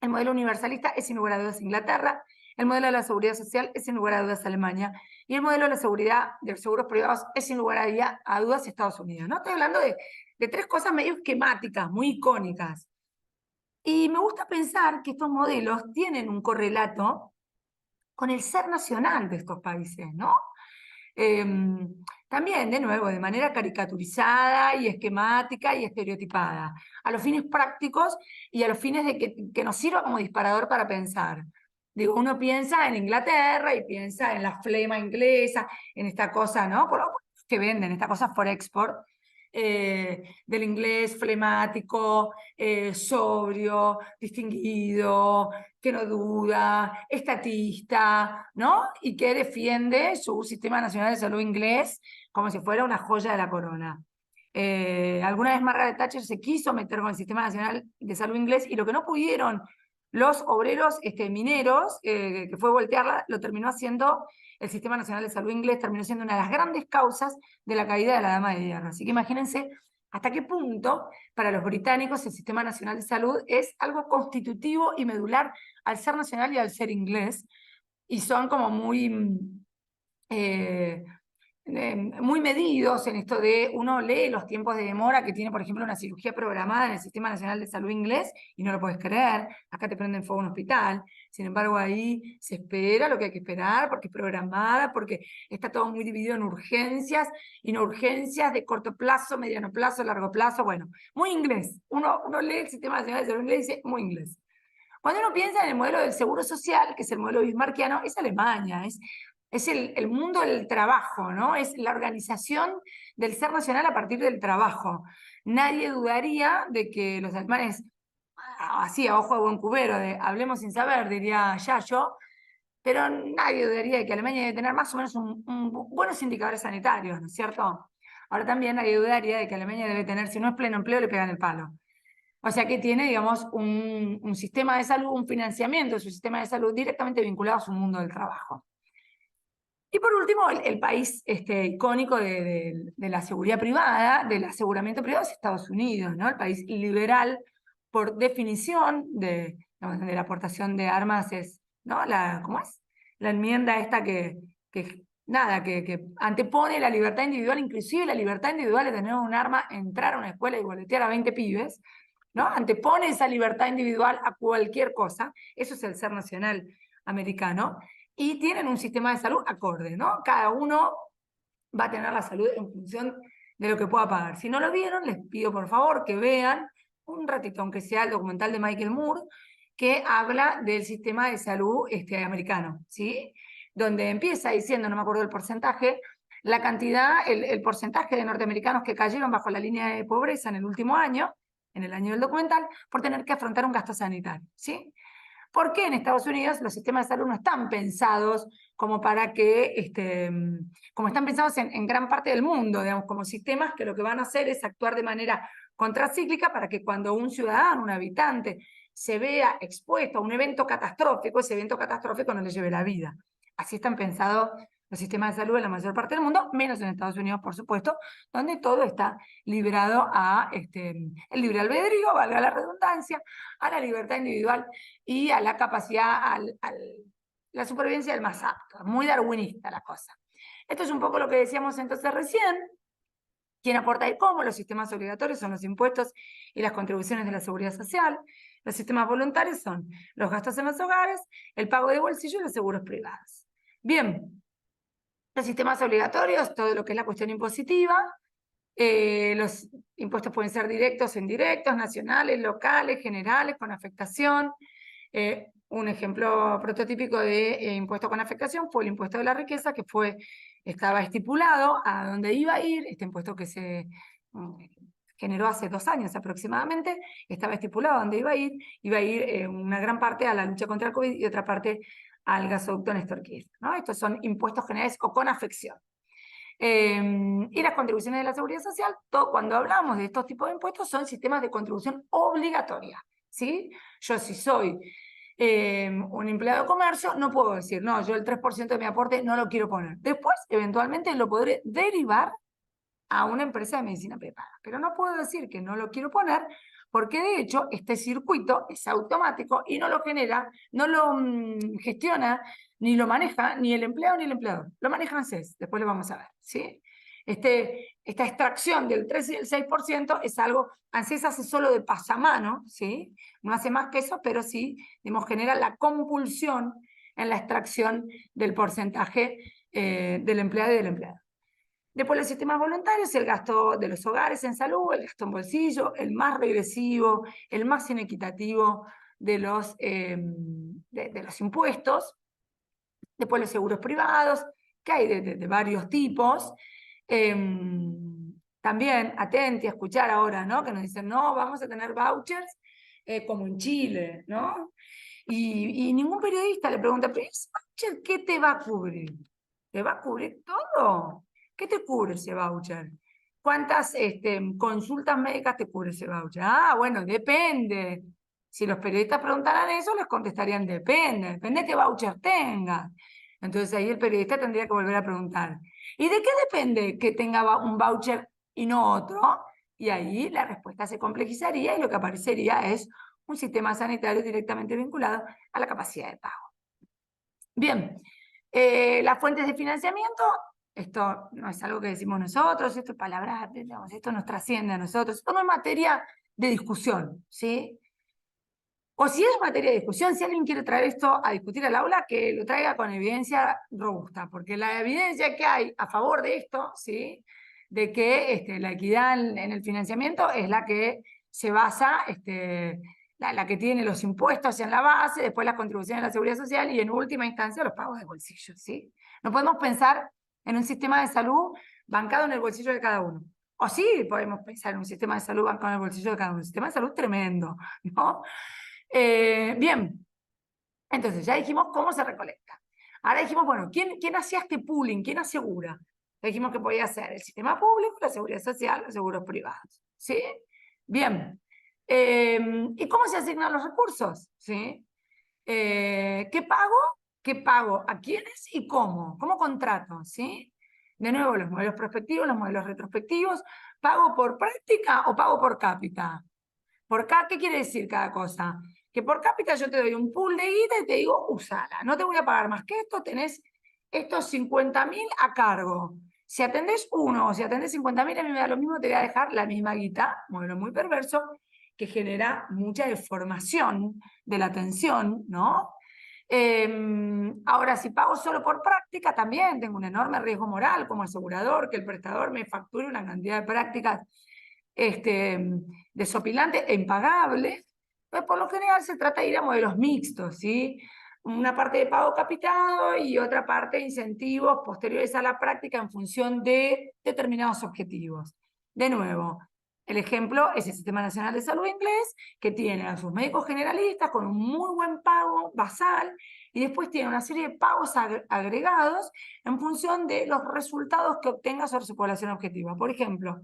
el modelo universalista es sin lugar a dudas Inglaterra, el modelo de la seguridad social es sin lugar a dudas Alemania, y el modelo de la seguridad de los seguros privados es sin lugar a dudas Estados Unidos, ¿no? Estoy hablando de 3 cosas medio esquemáticas, muy icónicas. Y me gusta pensar que estos modelos tienen un correlato con el ser nacional de estos países, ¿no? También, de nuevo, de manera caricaturizada y esquemática y estereotipada, a los fines prácticos y a los fines de que nos sirva como disparador para pensar. Digo, uno piensa en Inglaterra y piensa en la flema inglesa, en esta cosa, ¿no? Por lo que venden, esta cosa for export, del inglés flemático, sobrio, distinguido, que no duda, estatista, ¿no? Y que defiende su Sistema Nacional de Salud inglés como si fuera una joya de la corona. Alguna vez Margaret Thatcher se quiso meter con el Sistema Nacional de Salud inglés y lo que no pudieron los obreros mineros, que fue voltearla, lo terminó haciendo el Sistema Nacional de Salud inglés, terminó siendo una de las grandes causas de la caída de la Dama de Hierro. Así que imagínense hasta qué punto para los británicos el Sistema Nacional de Salud es algo constitutivo y medular al ser nacional y al ser inglés, y son como muy medidos en esto de, uno lee los tiempos de demora que tiene, por ejemplo, una cirugía programada en el Sistema Nacional de Salud inglés y no lo puedes creer, acá te prenden fuego un hospital, sin embargo ahí se espera lo que hay que esperar porque es programada, porque está todo muy dividido en urgencias y no urgencias de corto plazo, mediano plazo, largo plazo, bueno, muy inglés, uno lee el Sistema Nacional de Salud inglés y dice muy inglés. Cuando uno piensa en el modelo del seguro social, que es el modelo bismarckiano, es Alemania, es el mundo del trabajo, ¿no? Es la organización del ser nacional a partir del trabajo. Nadie dudaría de que los alemanes, así a ojo de buen cubero, de hablemos sin saber, diría Yayo, pero nadie dudaría de que Alemania debe tener más o menos buenos indicadores sanitarios, ¿no es cierto? Ahora también nadie dudaría de que Alemania debe tener, si no es pleno empleo, le pegan el palo. O sea que tiene, digamos, un sistema de salud, un financiamiento de su sistema de salud directamente vinculado a su mundo del trabajo. Y por último, el país icónico de la seguridad privada, del aseguramiento privado, es Estados Unidos, ¿no? El país liberal, por definición, de la aportación de armas es, ¿no? ¿Cómo es? La enmienda esta nada, que antepone la libertad individual, inclusive la libertad individual de tener un arma, entrar a una escuela y boletear a 20 pibes, ¿no? Antepone esa libertad individual a cualquier cosa. Eso es el ser nacional americano. Y tienen un sistema de salud acorde, ¿no? Cada uno va a tener la salud en función de lo que pueda pagar. Si no lo vieron, les pido por favor que vean un ratito, aunque sea el documental de Michael Moore, que habla del sistema de salud americano, ¿sí? Donde empieza diciendo, no me acuerdo el porcentaje, la cantidad, el porcentaje de norteamericanos que cayeron bajo la línea de pobreza en el último año, en el año del documental, por tener que afrontar un gasto sanitario, ¿sí? Porque en Estados Unidos los sistemas de salud no están pensados como para que, como están pensados en gran parte del mundo, digamos, como sistemas que lo que van a hacer es actuar de manera contracíclica para que cuando un ciudadano, un habitante, se vea expuesto a un evento catastrófico, ese evento catastrófico no le lleve la vida. Así están pensados los sistemas de salud en la mayor parte del mundo, menos en Estados Unidos, por supuesto, donde todo está liberado a el libre albedrío, valga la redundancia, a la libertad individual y a la capacidad, la supervivencia del más apto. Muy darwinista la cosa. Esto es un poco lo que decíamos entonces recién. ¿Quién aporta y cómo? Los sistemas obligatorios son los impuestos y las contribuciones de la seguridad social. Los sistemas voluntarios son los gastos en los hogares, el pago de bolsillo y los seguros privados. Bien, los sistemas obligatorios, todo lo que es la cuestión impositiva. Los impuestos pueden ser directos o indirectos, nacionales, locales, generales, con afectación. un ejemplo prototípico de impuesto con afectación fue el impuesto de la riqueza, que estaba estipulado a dónde iba a ir, este impuesto que se generó hace 2 años aproximadamente, estaba estipulado a dónde iba a ir una gran parte a la lucha contra el COVID y otra parte al gasoducto Néstor Kirchner, ¿no? Estos son impuestos generales o con afección. Y las contribuciones de la seguridad social, cuando hablamos de estos tipos de impuestos, son sistemas de contribución obligatoria, ¿sí? Yo si soy un empleado de comercio, no puedo decir, no, yo el 3% de mi aporte no lo quiero poner. Después, eventualmente, lo podré derivar a una empresa de medicina prepaga. Pero no puedo decir que no lo quiero poner, porque de hecho este circuito es automático y no lo genera, no lo gestiona, ni lo maneja ni el empleado ni el empleador. Lo maneja ANSES, después lo vamos a ver, ¿sí? Esta extracción del 3 y el 6% es algo, ANSES hace solo de pasamano, ¿sí? No hace más que eso, pero sí, digamos, genera la compulsión en la extracción del porcentaje del empleado y del empleado. Después los sistemas voluntarios, el gasto de los hogares en salud, el gasto en bolsillo, el más regresivo, el más inequitativo de los impuestos. Después los seguros privados, que hay de varios tipos. También, atenti a escuchar ahora, ¿no? Que nos dicen, no, vamos a tener vouchers como en Chile, ¿no? Y ningún periodista le pregunta, ¿pero ese voucher qué te va a cubrir? ¿Te va a cubrir todo? ¿Qué te cubre ese voucher? ¿Cuántas consultas médicas te cubre ese voucher? Ah, bueno, depende. Si los periodistas preguntaran eso, les contestarían, depende qué voucher tengas. Entonces ahí el periodista tendría que volver a preguntar, ¿y de qué depende que tenga un voucher y no otro? Y ahí la respuesta se complejizaría y lo que aparecería es un sistema sanitario directamente vinculado a la capacidad de pago. Bien, las fuentes de financiamiento, esto no es algo que decimos nosotros, esto es palabra, digamos, esto nos trasciende a nosotros, esto no es materia de discusión, ¿sí? O si es materia de discusión, si alguien quiere traer esto a discutir al aula, que lo traiga con evidencia robusta, porque la evidencia que hay a favor de esto, ¿sí? De que la equidad en el financiamiento es la que se basa, la que tiene los impuestos en la base, después las contribuciones a la seguridad social y en última instancia los pagos de bolsillo, ¿sí? No podemos pensar en un sistema de salud bancado en el bolsillo de cada uno. O sí podemos pensar en un sistema de salud bancado en el bolsillo de cada uno. Un sistema de salud tremendo, ¿no? Bien, entonces ya dijimos cómo se recolecta. Ahora dijimos, bueno, ¿quién hacía este pooling? ¿Quién asegura? Dijimos que podía ser el sistema público, la seguridad social, los seguros privados. ¿Sí? Bien. ¿Y cómo se asignan los recursos? ¿Sí? ¿Qué pago? ¿Qué pago? ¿A quiénes y cómo? ¿Cómo contrato? ¿Sí? De nuevo, los modelos prospectivos, los modelos retrospectivos. ¿Pago por práctica o pago por cápita? ¿Qué quiere decir cada cosa? Que por cápita yo te doy un pool de guita y te digo, usala. No te voy a pagar más que esto, tenés estos 50.000 a cargo. Si atendés uno o si atendés 50.000, a mí me da lo mismo, te voy a dejar la misma guita, modelo muy perverso, que genera mucha deformación de la atención, ¿no? Ahora, si pago solo por práctica, también tengo un enorme riesgo moral como asegurador, que el prestador me facture una cantidad de prácticas desopilantes e impagables. Pues por lo general se trata de ir a modelos mixtos, ¿sí? Una parte de pago capitado y otra parte de incentivos posteriores a la práctica en función de determinados objetivos. De nuevo, el ejemplo es el Sistema Nacional de Salud inglés, que tiene a sus médicos generalistas con un muy buen pago basal y después tiene una serie de pagos agregados en función de los resultados que obtenga sobre su población objetiva. Por ejemplo,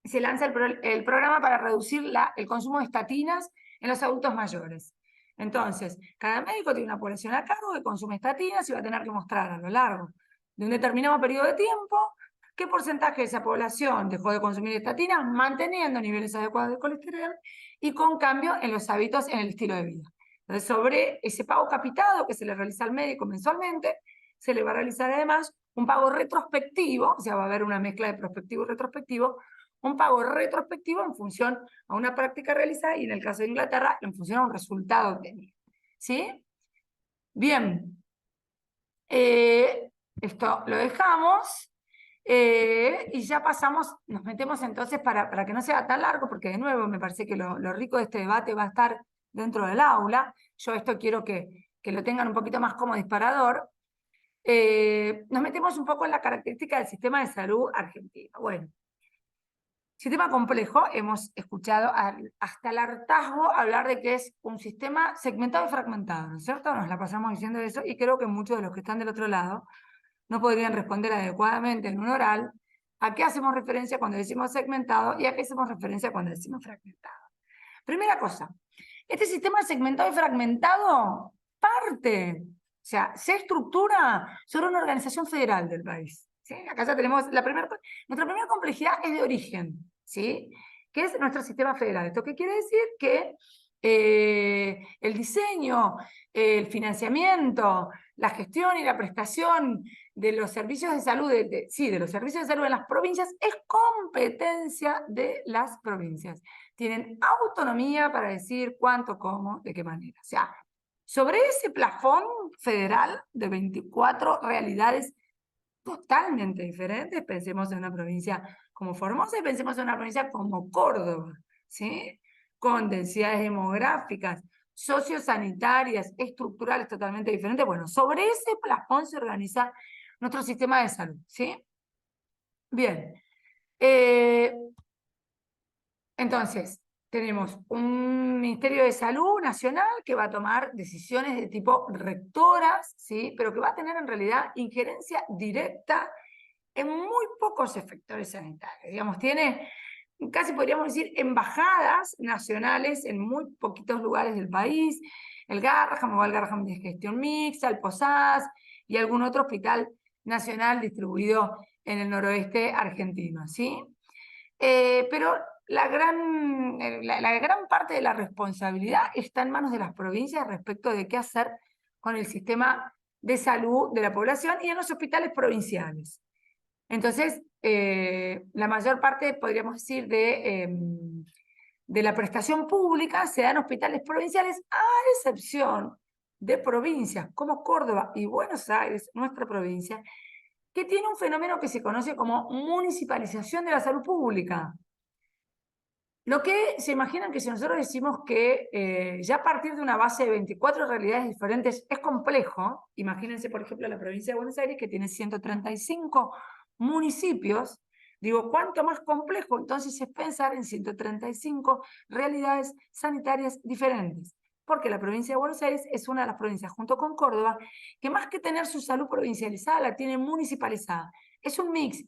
se lanza el programa para reducir el consumo de estatinas en los adultos mayores. Entonces, cada médico tiene una población a cargo que consume estatinas y va a tener que mostrar a lo largo de un determinado periodo de tiempo qué porcentaje de esa población dejó de consumir estatinas, manteniendo niveles adecuados de colesterol y con cambio en los hábitos en el estilo de vida. Entonces, sobre ese pago capitado que se le realiza al médico mensualmente, se le va a realizar además un pago retrospectivo, o sea, va a haber una mezcla de prospectivo y retrospectivo, un pago retrospectivo en función a una práctica realizada y en el caso de Inglaterra en función a un resultado obtenido. ¿Sí? Bien. Esto lo dejamos y ya pasamos, nos metemos entonces para que no sea tan largo, porque de nuevo me parece que lo rico de este debate va a estar dentro del aula. Yo esto quiero que lo tengan un poquito más como disparador. Nos metemos un poco en la característica del sistema de salud argentino. Bueno, sistema complejo, hemos escuchado hasta el hartazgo hablar de que es un sistema segmentado y fragmentado, ¿no es cierto? Nos la pasamos diciendo eso y creo que muchos de los que están del otro lado no podrían responder adecuadamente en un oral a qué hacemos referencia cuando decimos segmentado y a qué hacemos referencia cuando decimos fragmentado. Primera cosa, este sistema segmentado y fragmentado parte, o sea, se estructura sobre una organización federal del país. ¿Sí? Acá ya tenemos nuestra primera complejidad es de origen, ¿sí? Que es nuestro sistema federal. ¿Esto qué quiere decir? Que el diseño, el financiamiento, la gestión y la prestación de los servicios de salud, de los servicios de salud en las provincias es competencia de las provincias. Tienen autonomía para decir cuánto, cómo, de qué manera. O sea, sobre ese plafón federal de 24 realidades totalmente diferentes, pensemos en una provincia como Formosa y pensemos en una provincia como Córdoba, ¿sí? Con densidades demográficas, sociosanitarias, estructurales totalmente diferentes. Bueno, sobre ese plafón se organiza nuestro sistema de salud, ¿sí? Bien. Entonces, tenemos un Ministerio de Salud Nacional que va a tomar decisiones de tipo rectoras, ¿sí? Pero que va a tener en realidad injerencia directa en muy pocos efectores sanitarios. Digamos, tiene, casi podríamos decir, embajadas nacionales en muy poquitos lugares del país. El Garrahan o el Garrahan de gestión mixta, el Posás y algún otro hospital nacional distribuido en el noroeste argentino, ¿sí? Pero la gran parte de la responsabilidad está en manos de las provincias respecto de qué hacer con el sistema de salud de la población y en los hospitales provinciales. Entonces, la mayor parte, podríamos decir, de la prestación pública se da en hospitales provinciales, a excepción de provincias como Córdoba y Buenos Aires, nuestra provincia, que tiene un fenómeno que se conoce como municipalización de la salud pública. Lo que se imaginan que si nosotros decimos que ya a partir de una base de 24 realidades diferentes es complejo, imagínense por ejemplo la provincia de Buenos Aires que tiene 135 municipios, digo, ¿cuánto más complejo entonces es pensar en 135 realidades sanitarias diferentes? Porque la provincia de Buenos Aires es una de las provincias, junto con Córdoba, que más que tener su salud provincializada, la tiene municipalizada. Es un mix.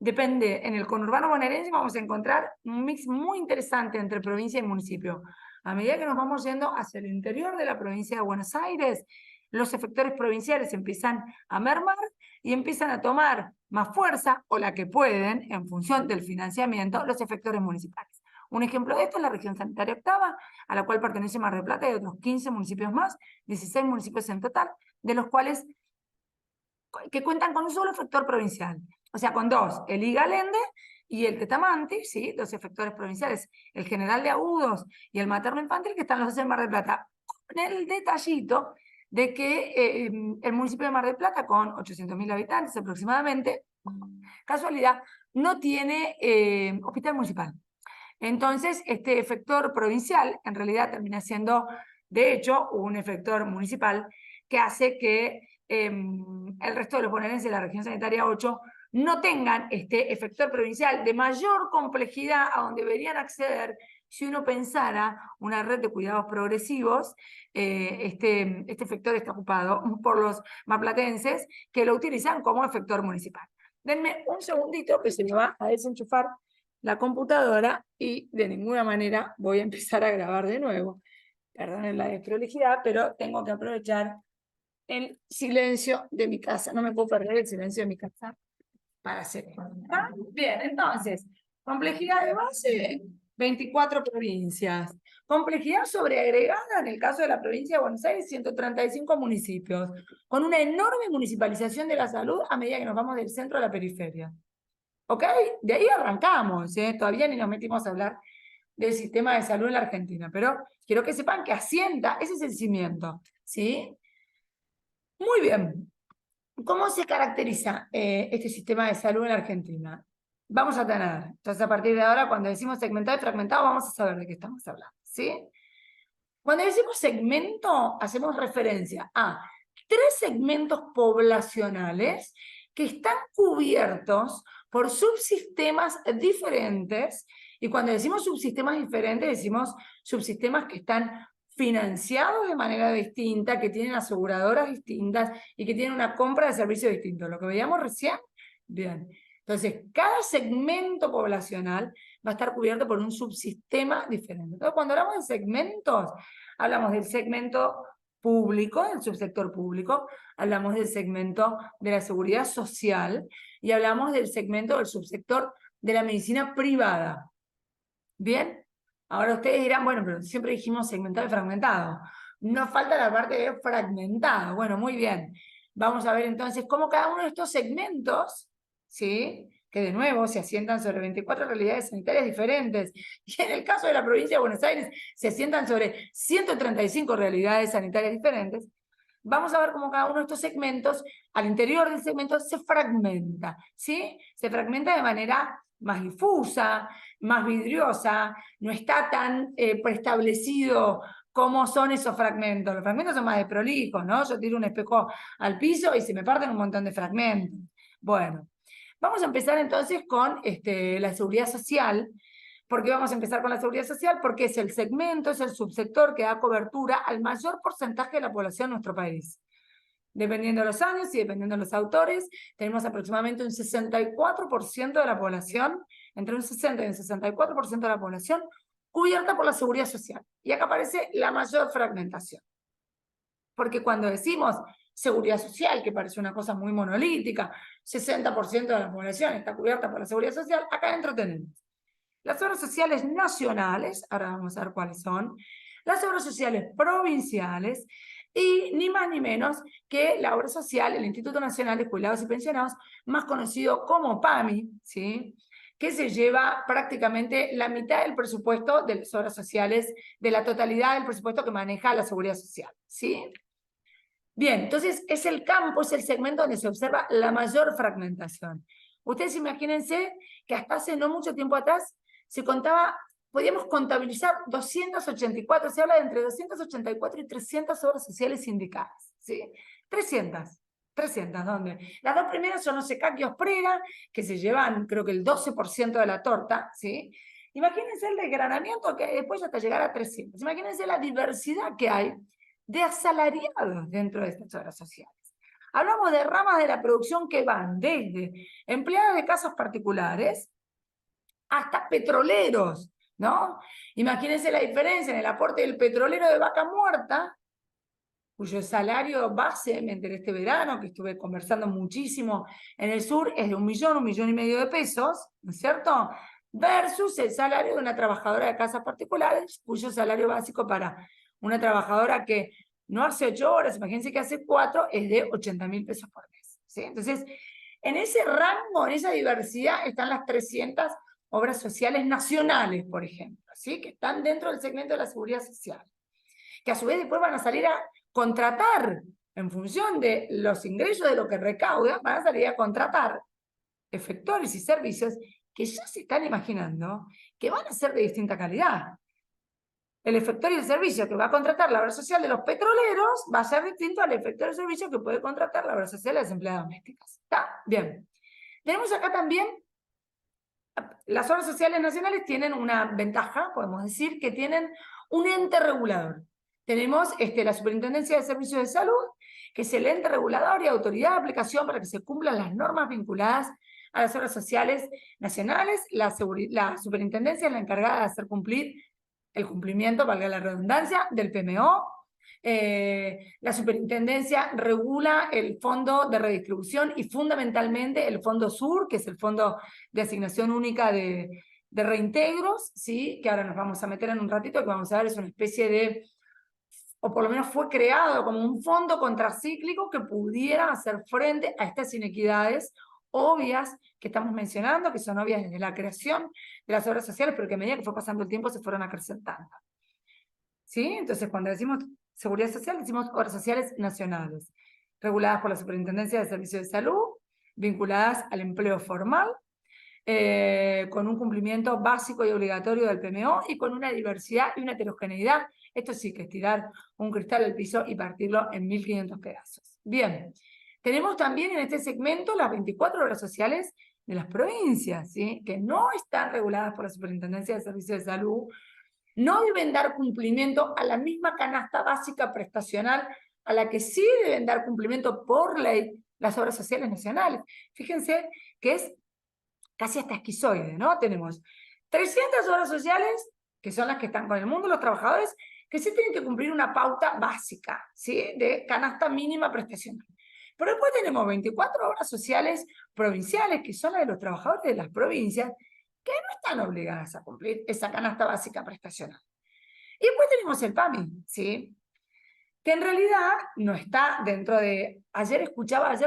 Depende, en el conurbano bonaerense vamos a encontrar un mix muy interesante entre provincia y municipio. A medida que nos vamos yendo hacia el interior de la provincia de Buenos Aires, los efectores provinciales empiezan a mermar y empiezan a tomar más fuerza, o la que pueden, en función del financiamiento, los efectores municipales. Un ejemplo de esto es la región sanitaria octava, a la cual pertenece Mar del Plata y otros 15 municipios más, 16 municipios en total, de los cuales que cuentan con un solo efector provincial. O sea, con dos, el Igalende y el Tetamanti, ¿sí? Los efectores provinciales, el general de agudos y el materno infantil, que están los dos en Mar del Plata. Con el detallito de que el municipio de Mar del Plata, con 800.000 habitantes aproximadamente, casualidad, no tiene hospital municipal. Entonces, este efector provincial en realidad termina siendo, de hecho, un efector municipal que hace que el resto de los bonaerenses de la región sanitaria 8 no tengan este efector provincial de mayor complejidad a donde deberían acceder si uno pensara una red de cuidados progresivos. Este efector está ocupado por los marplatenses que lo utilizan como efector municipal. Denme un segundito que se me va a desenchufar la computadora y de ninguna manera voy a empezar a grabar de nuevo. Perdonen la desprolijidad, pero tengo que aprovechar el silencio de mi casa. No me puedo perder el silencio de mi casa para hacer esto. ¿Está? Bien, entonces, complejidad de base, 24 provincias. Complejidad sobreagregada, en el caso de la provincia de Buenos Aires, 135 municipios, con una enorme municipalización de la salud a medida que nos vamos del centro a la periferia. ¿Ok? De ahí arrancamos, ¿eh? Todavía ni nos metimos a hablar del sistema de salud en la Argentina, pero quiero que sepan que asienta, ese es el cimiento, ¿sí? Muy bien. ¿Cómo se caracteriza este sistema de salud en la Argentina? Vamos a tener, entonces a partir de ahora, cuando decimos segmentado y fragmentado, vamos a saber de qué estamos hablando, ¿sí? Cuando decimos segmento, hacemos referencia a 3 segmentos poblacionales que están cubiertos por subsistemas diferentes, y cuando decimos subsistemas diferentes, decimos subsistemas que están financiados de manera distinta, que tienen aseguradoras distintas y que tienen una compra de servicios distintos. Lo que veíamos recién, bien. Entonces, cada segmento poblacional va a estar cubierto por un subsistema diferente. Entonces, cuando hablamos de segmentos, hablamos del segmento público, del subsector público, hablamos del segmento de la seguridad social y hablamos del segmento del subsector de la medicina privada. ¿Bien? Ahora ustedes dirán, bueno, pero siempre dijimos segmentado y fragmentado. Nos falta la parte de fragmentado. Bueno, muy bien. Vamos a ver entonces cómo cada uno de estos segmentos, ¿sí?, que de nuevo se asientan sobre 24 realidades sanitarias diferentes, y en el caso de la provincia de Buenos Aires se asientan sobre 135 realidades sanitarias diferentes. Vamos a ver cómo cada uno de estos segmentos, al interior del segmento, se fragmenta, ¿sí? Se fragmenta de manera más difusa, más vidriosa, no está tan preestablecido cómo son esos fragmentos. Los fragmentos son más de prolijos, ¿no? Yo tiro un espejo al piso y se me parten un montón de fragmentos. Bueno, vamos a empezar entonces con la seguridad social. ¿Por qué vamos a empezar con la seguridad social? Porque es el segmento, es el subsector que da cobertura al mayor porcentaje de la población de nuestro país. Dependiendo de los años y dependiendo de los autores, tenemos aproximadamente un 64% de la población, entre un 60 y un 64% de la población, cubierta por la seguridad social. Y acá aparece la mayor fragmentación. Porque cuando decimos seguridad social, que parece una cosa muy monolítica, 60% de la población está cubierta por la seguridad social, acá adentro tenemos las obras sociales nacionales, ahora vamos a ver cuáles son, las obras sociales provinciales, y ni más ni menos que la obra social, el Instituto Nacional de Jubilados y Pensionados, más conocido como PAMI, ¿sí?, que se lleva prácticamente la mitad del presupuesto de las obras sociales, de la totalidad del presupuesto que maneja la seguridad social, ¿sí? Bien, entonces es el campo, es el segmento donde se observa la mayor fragmentación. Ustedes imagínense que hasta hace no mucho tiempo atrás se contaba, podíamos contabilizar 284, se habla de entre 284 y 300 obras sociales sindicadas, ¿sí? 300, ¿dónde? Las dos primeras son OSECAC y Osprera, que se llevan, creo que el 12% de la torta, ¿sí? Imagínense el desgranamiento que después hasta llegar a 300. Imagínense la diversidad que hay de asalariados dentro de estas obras sociales. Hablamos de ramas de la producción que van desde empleados de casas particulares hasta petroleros, ¿no? Imagínense la diferencia en el aporte del petrolero de Vaca Muerta, cuyo salario base, me enteré este verano, que estuve conversando muchísimo en el sur, es de 1.000.000, 1.500.000 de pesos, ¿no es cierto?, versus el salario de una trabajadora de casas particulares, cuyo salario básico para una trabajadora que no hace 8 horas, imagínense que hace 4, es de 80.000 pesos por mes, ¿sí? Entonces, en ese rango, en esa diversidad, están las 300 obras sociales nacionales, por ejemplo, ¿sí?, que están dentro del segmento de la seguridad social, que a su vez después van a salir a contratar, en función de los ingresos de lo que recaudan, van a salir a contratar efectores y servicios que ya se están imaginando que van a ser de distinta calidad. El efector y el servicio que va a contratar la obra social de los petroleros va a ser distinto al efector y servicio que puede contratar la obra social de las empleadas domésticas. ¿Está? Bien. Tenemos acá también, las obras sociales nacionales tienen una ventaja, podemos decir, que tienen un ente regulador. Tenemos la Superintendencia de Servicios de Salud, que es el ente regulador y autoridad de aplicación para que se cumplan las normas vinculadas a las obras sociales nacionales. La Superintendencia es la encargada de hacer cumplir el cumplimiento, valga la redundancia, del PMO. La Superintendencia regula el Fondo de Redistribución y fundamentalmente el Fondo Sur, que es el Fondo de Asignación Única de Reintegros, ¿sí?, que ahora nos vamos a meter en un ratito, que vamos a ver, es una especie de, o por lo menos fue creado como un fondo contracíclico que pudiera hacer frente a estas inequidades obvias que estamos mencionando, que son obvias desde la creación de las obras sociales, pero que a medida que fue pasando el tiempo se fueron acrecentando, ¿sí? Entonces, cuando decimos seguridad social, decimos obras sociales nacionales, reguladas por la Superintendencia de Servicios de Salud, vinculadas al empleo formal, con un cumplimiento básico y obligatorio del PMO y con una diversidad y una heterogeneidad. Esto sí que es tirar un cristal al piso y partirlo en 1500 pedazos. Bien, tenemos también en este segmento las 24 obras sociales de las provincias, ¿sí? Que no están reguladas por la Superintendencia de Servicios de Salud, no deben dar cumplimiento a la misma canasta básica prestacional a la que sí deben dar cumplimiento por ley las obras sociales nacionales. Fíjense que es casi hasta esquizoide, ¿no? Tenemos 300 obras sociales, que son las que están con el mundo de los trabajadores, que sí tienen que cumplir una pauta básica, ¿sí? De canasta mínima prestacional. Pero después tenemos 24 obras sociales provinciales, que son las de los trabajadores de las provincias, que no están obligadas a cumplir esa canasta básica prestacional. Y después tenemos el PAMI, ¿sí? Que en realidad no está dentro de... Ayer o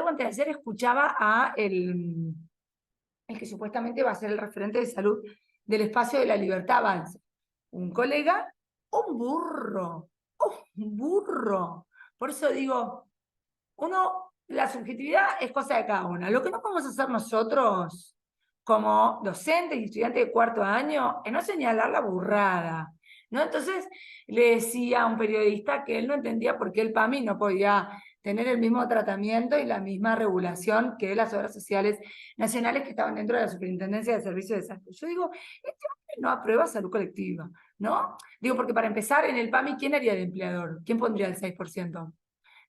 antes de ayer escuchaba a el que supuestamente va a ser el referente de salud del espacio de la libertad Avance. Un colega, un burro. Por eso digo, la subjetividad es cosa de cada una. Lo que no podemos hacer nosotros, como docentes y estudiantes de cuarto año, es no señalar la burrada, ¿no? Entonces le decía a un periodista que él no entendía por qué el PAMI no podía tener el mismo tratamiento y la misma regulación que las obras sociales nacionales que estaban dentro de la Superintendencia de Servicios de Salud. Yo digo, este hombre no aprueba salud colectiva, ¿no? Digo, porque para empezar, en el PAMI, ¿quién haría de empleador? ¿Quién pondría el 6%?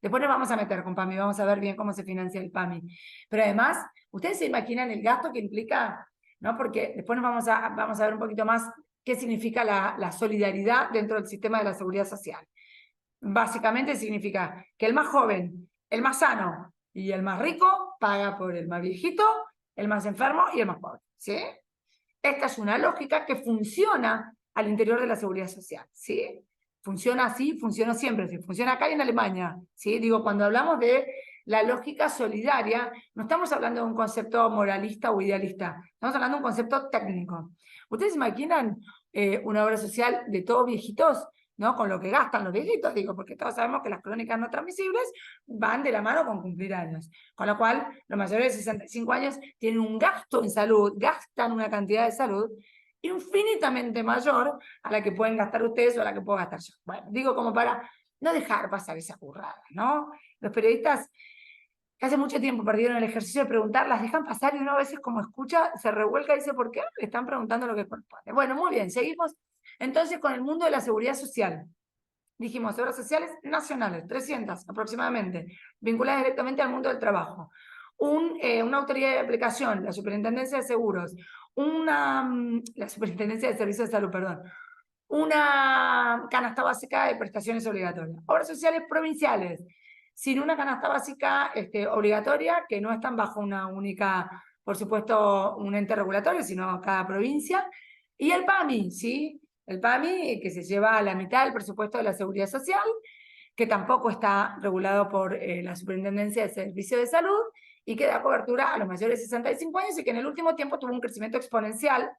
Después nos vamos a meter con PAMI, vamos a ver bien cómo se financia el PAMI. Pero además, ¿ustedes se imaginan el gasto que implica? ¿No? Porque después vamos a ver un poquito más qué significa la solidaridad dentro del sistema de la seguridad social. Básicamente significa que el más joven, el más sano y el más rico paga por el más viejito, el más enfermo y el más pobre, ¿sí? Esta es una lógica que funciona al interior de la seguridad social, ¿sí? Funciona así, funciona siempre, ¿sí? Funciona acá y en Alemania, ¿sí? Digo, cuando hablamos de la lógica solidaria, no estamos hablando de un concepto moralista o idealista, estamos hablando de un concepto técnico. ¿Ustedes se imaginan una obra social de todos viejitos? ¿No? Con lo que gastan los viejitos, digo, porque todos sabemos que las crónicas no transmisibles van de la mano con cumplir años. Con lo cual, los mayores de 65 años tienen un gasto en salud, gastan una cantidad de salud infinitamente mayor a la que pueden gastar ustedes o a la que puedo gastar yo. Bueno, digo como para no dejar pasar esa currada, ¿no? Los periodistas que hace mucho tiempo perdieron el ejercicio de preguntar, las dejan pasar y uno a veces como escucha, se revuelca y dice, ¿por qué le están preguntando lo que corresponde? Bueno, muy bien, seguimos entonces con el mundo de la seguridad social. Dijimos, obras sociales nacionales, 300 aproximadamente, vinculadas directamente al mundo del trabajo. Una autoridad de aplicación, la Superintendencia de Seguros, la Superintendencia de Servicios de Salud, perdón, una canasta básica de prestaciones obligatorias. Obras sociales provinciales, sin una canasta básica obligatoria, que no están bajo una única, por supuesto, un ente regulatorio, sino cada provincia. Y el PAMI, ¿sí? El PAMI, que se lleva la mitad del presupuesto de la Seguridad Social, que tampoco está regulado por la Superintendencia de Servicios de Salud y que da cobertura a los mayores de 65 años y que en el último tiempo tuvo un crecimiento exponencial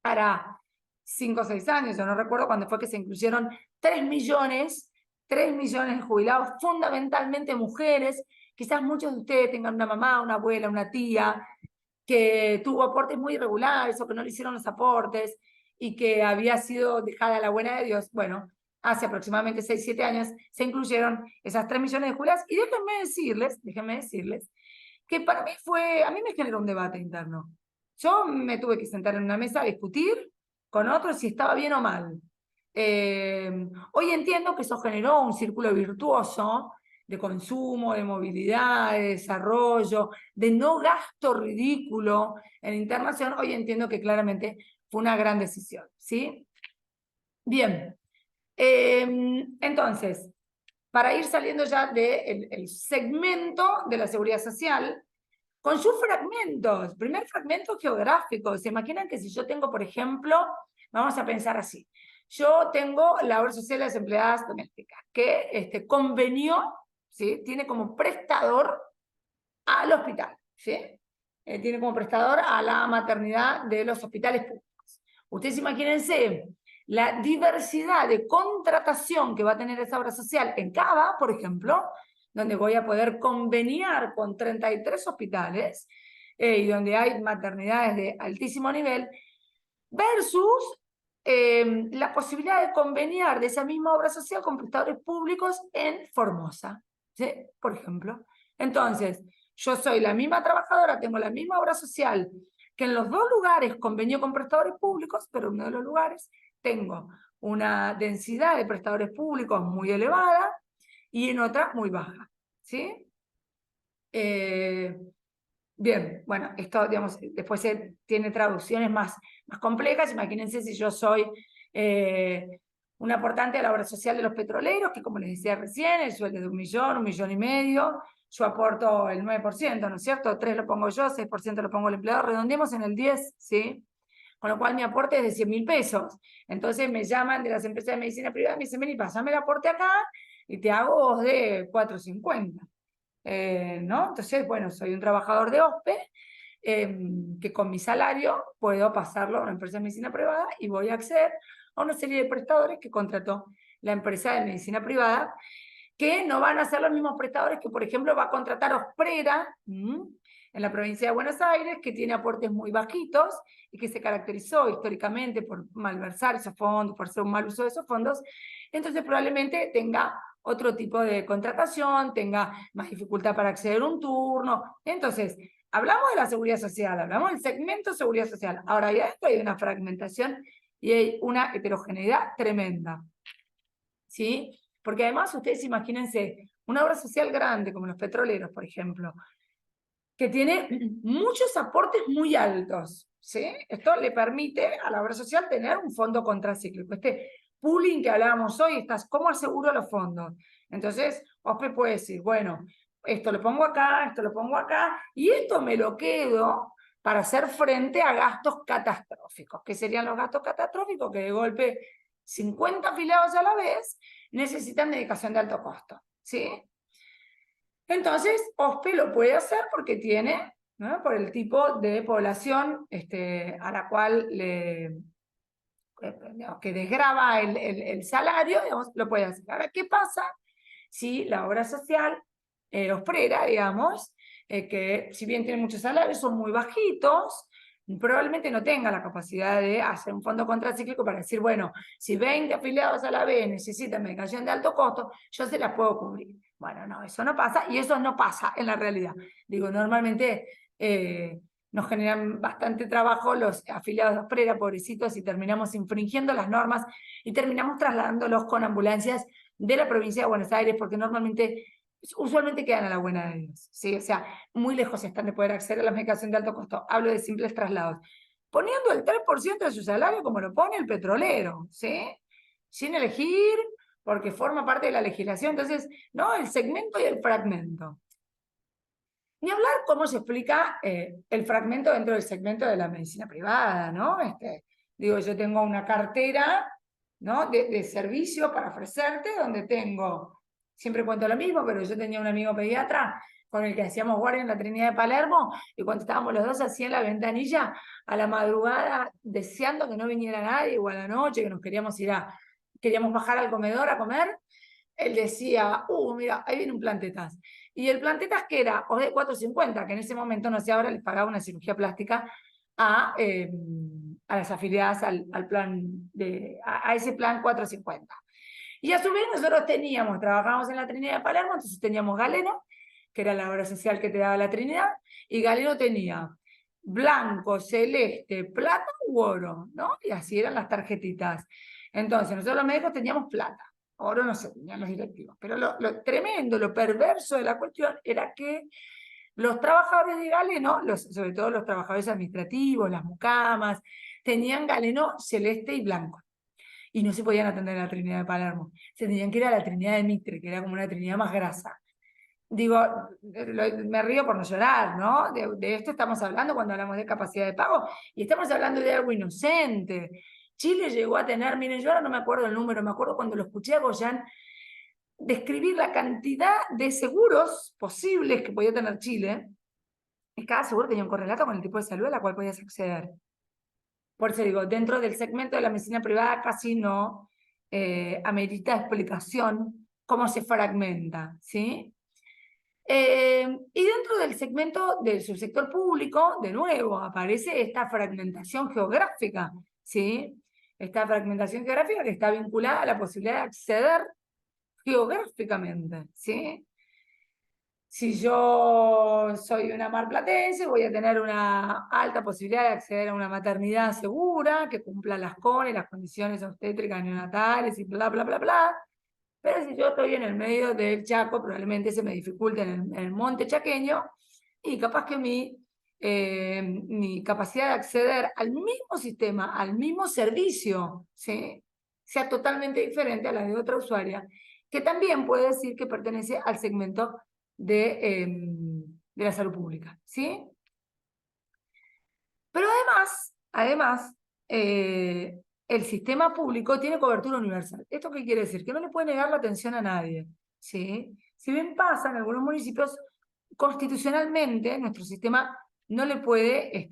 para 5 o 6 años. Yo no recuerdo cuándo fue que se incluyeron 3 millones de jubilados, fundamentalmente mujeres. Quizás muchos de ustedes tengan una mamá, una abuela, una tía que tuvo aportes muy irregulares o que no le hicieron los aportes y que había sido dejada a la buena de Dios. Bueno, hace aproximadamente 6, 7 años se incluyeron esas 3 millones de jubilados y déjenme decirles que para mí a mí me generó un debate interno. Yo me tuve que sentar en una mesa a discutir con otros si estaba bien o mal. Hoy entiendo que eso generó un círculo virtuoso de consumo, de movilidad, de desarrollo, de no gasto ridículo en internación. Hoy entiendo que claramente fue una gran decisión, ¿sí? Bien, entonces, para ir saliendo ya del segmento de la seguridad social, con sus fragmentos. Primer fragmento geográfico. ¿Se imaginan que si yo tengo, por ejemplo, vamos a pensar así, yo tengo la obra social de las empleadas domésticas, que convenió, ¿sí? Tiene como prestador al hospital, ¿sí? Tiene como prestador a la maternidad de los hospitales públicos. Ustedes imagínense la diversidad de contratación que va a tener esa obra social en Cava, por ejemplo, donde voy a poder conveniar con 33 hospitales, y donde hay maternidades de altísimo nivel, versus la posibilidad de conveniar de esa misma obra social con prestadores públicos en Formosa, ¿sí? Por ejemplo. Entonces, yo soy la misma trabajadora, tengo la misma obra social, que en los dos lugares convenio con prestadores públicos, pero en uno de los lugares tengo una densidad de prestadores públicos muy elevada y en otra muy baja, ¿sí? Bien, bueno, esto, digamos, después tiene traducciones más complejas. Imagínense si yo soy un aportante de la obra social de los petroleros, que como les decía recién, el sueldo es de 1.500.000, yo aporto el 9%, ¿no es cierto? 3 lo pongo yo, 6% lo pongo el empleador, redondeemos en el 10, ¿sí? Con lo cual mi aporte es de 100.000 pesos. Entonces me llaman de las empresas de medicina privada y me dicen, vení, pásame el aporte acá y te hago vos de 450. ¿No? Entonces, bueno, soy un trabajador de OSPE, que con mi salario puedo pasarlo a una empresa de medicina privada y voy a acceder a una serie de prestadores que contrató la empresa de medicina privada, que no van a ser los mismos prestadores que, por ejemplo, va a contratar Osprera en la provincia de Buenos Aires, que tiene aportes muy bajitos y que se caracterizó históricamente por malversar esos fondos, por hacer un mal uso de esos fondos. Entonces probablemente tenga otro tipo de contratación, tenga más dificultad para acceder a un turno. Entonces, hablamos de la seguridad social, hablamos del segmento de seguridad social. Ahora, ya esto hay una fragmentación y hay una heterogeneidad tremenda, ¿sí? Porque además, ustedes imagínense, una obra social grande como los petroleros, por ejemplo, que tiene muchos aportes muy altos, ¿sí? Esto le permite a la obra social tener un fondo contracíclico. Este pooling que hablábamos hoy, estás, ¿cómo aseguro los fondos? Entonces, OSPE puede decir, bueno, esto lo pongo acá, esto lo pongo acá, y esto me lo quedo para hacer frente a gastos catastróficos. ¿Qué serían los gastos catastróficos? Que de golpe 50 afiliados a la vez necesitan dedicación de alto costo, ¿sí? Entonces, OSPE lo puede hacer porque tiene, ¿no? Por el tipo de población a la cual digamos, que desgrava el salario, digamos, lo puede hacer. Ahora, ¿qué pasa si la obra social osprera, digamos, que si bien tiene muchos salarios, son muy bajitos, probablemente no tenga la capacidad de hacer un fondo contracíclico para decir, bueno, si 20 afiliados a la vez necesitan medicación de alto costo, yo se las puedo cubrir. Bueno, no, eso no pasa y eso no pasa en la realidad. Digo, normalmente nos generan bastante trabajo los afiliados de Osprera, pobrecitos, y terminamos infringiendo las normas y terminamos trasladándolos con ambulancias de la provincia de Buenos Aires, porque usualmente quedan a la buena de Dios, ¿sí? O sea, muy lejos están de poder acceder a la medicación de alto costo. Hablo de simples traslados. Poniendo el 3% de su salario como lo pone el petrolero, ¿sí? Sin elegir, porque forma parte de la legislación. Entonces, ¿no? El segmento y el fragmento. Ni hablar cómo se explica el fragmento dentro del segmento de la medicina privada, ¿no? Digo, yo tengo una cartera, ¿no? de servicio para ofrecerte, donde tengo, siempre cuento lo mismo, pero yo tenía un amigo pediatra con el que hacíamos guardia en la Trinidad de Palermo, y cuando estábamos los dos así en la ventanilla, a la madrugada, deseando que no viniera nadie, o a la noche, que nos queríamos bajar al comedor a comer, él decía, mira, ahí viene un plantetas. Y el plantetas que era, o de 450, que en ese momento, no sé, ahora les pagaba una cirugía plástica a las afiliadas al plan a ese plan 450. Y a su vez nosotros trabajábamos en la Trinidad de Palermo, entonces teníamos Galeno, que era la obra social que te daba la Trinidad, y Galeno tenía blanco, celeste, plata u oro, ¿no? Y así eran las tarjetitas. Entonces, nosotros los médicos teníamos plata. Oro no sé, tenían los directivos. Pero lo tremendo, lo perverso de la cuestión era que los trabajadores de Galeno, sobre todo los trabajadores administrativos, las mucamas, tenían Galeno celeste y blanco. Y no se podían atender a la Trinidad de Palermo. Se tenían que ir a la Trinidad de Mitre, que era como una Trinidad más grasa. Digo, me río por no llorar, ¿no? De esto estamos hablando cuando hablamos de capacidad de pago, y estamos hablando de algo inocente. Chile llegó a tener, miren, yo ahora no me acuerdo el número, me acuerdo cuando lo escuché a Goyan describir la cantidad de seguros posibles que podía tener Chile, y cada seguro tenía un correlato con el tipo de salud a la cual podías acceder. Por eso digo, dentro del segmento de la medicina privada casi no amerita explicación cómo se fragmenta, ¿sí? Y dentro del segmento del subsector público, de nuevo, aparece esta fragmentación geográfica, ¿sí? Esta fragmentación geográfica que está vinculada a la posibilidad de acceder geográficamente, ¿sí? Si yo soy una marplatense, voy a tener una alta posibilidad de acceder a una maternidad segura, que cumpla las CONE, las condiciones obstétricas neonatales y bla, bla, bla, bla. Pero si yo estoy en el medio del Chaco, probablemente se me dificulte en el monte chaqueño y capaz que mi capacidad de acceder al mismo sistema, al mismo servicio, ¿sí? Sea totalmente diferente a la de otra usuaria, que también puede decir que pertenece al segmento de la salud pública, ¿sí? Pero además, el sistema público tiene cobertura universal. ¿Esto qué quiere decir? Que no le puede negar la atención a nadie, ¿sí? Si bien pasa en algunos municipios, constitucionalmente nuestro sistema no le puede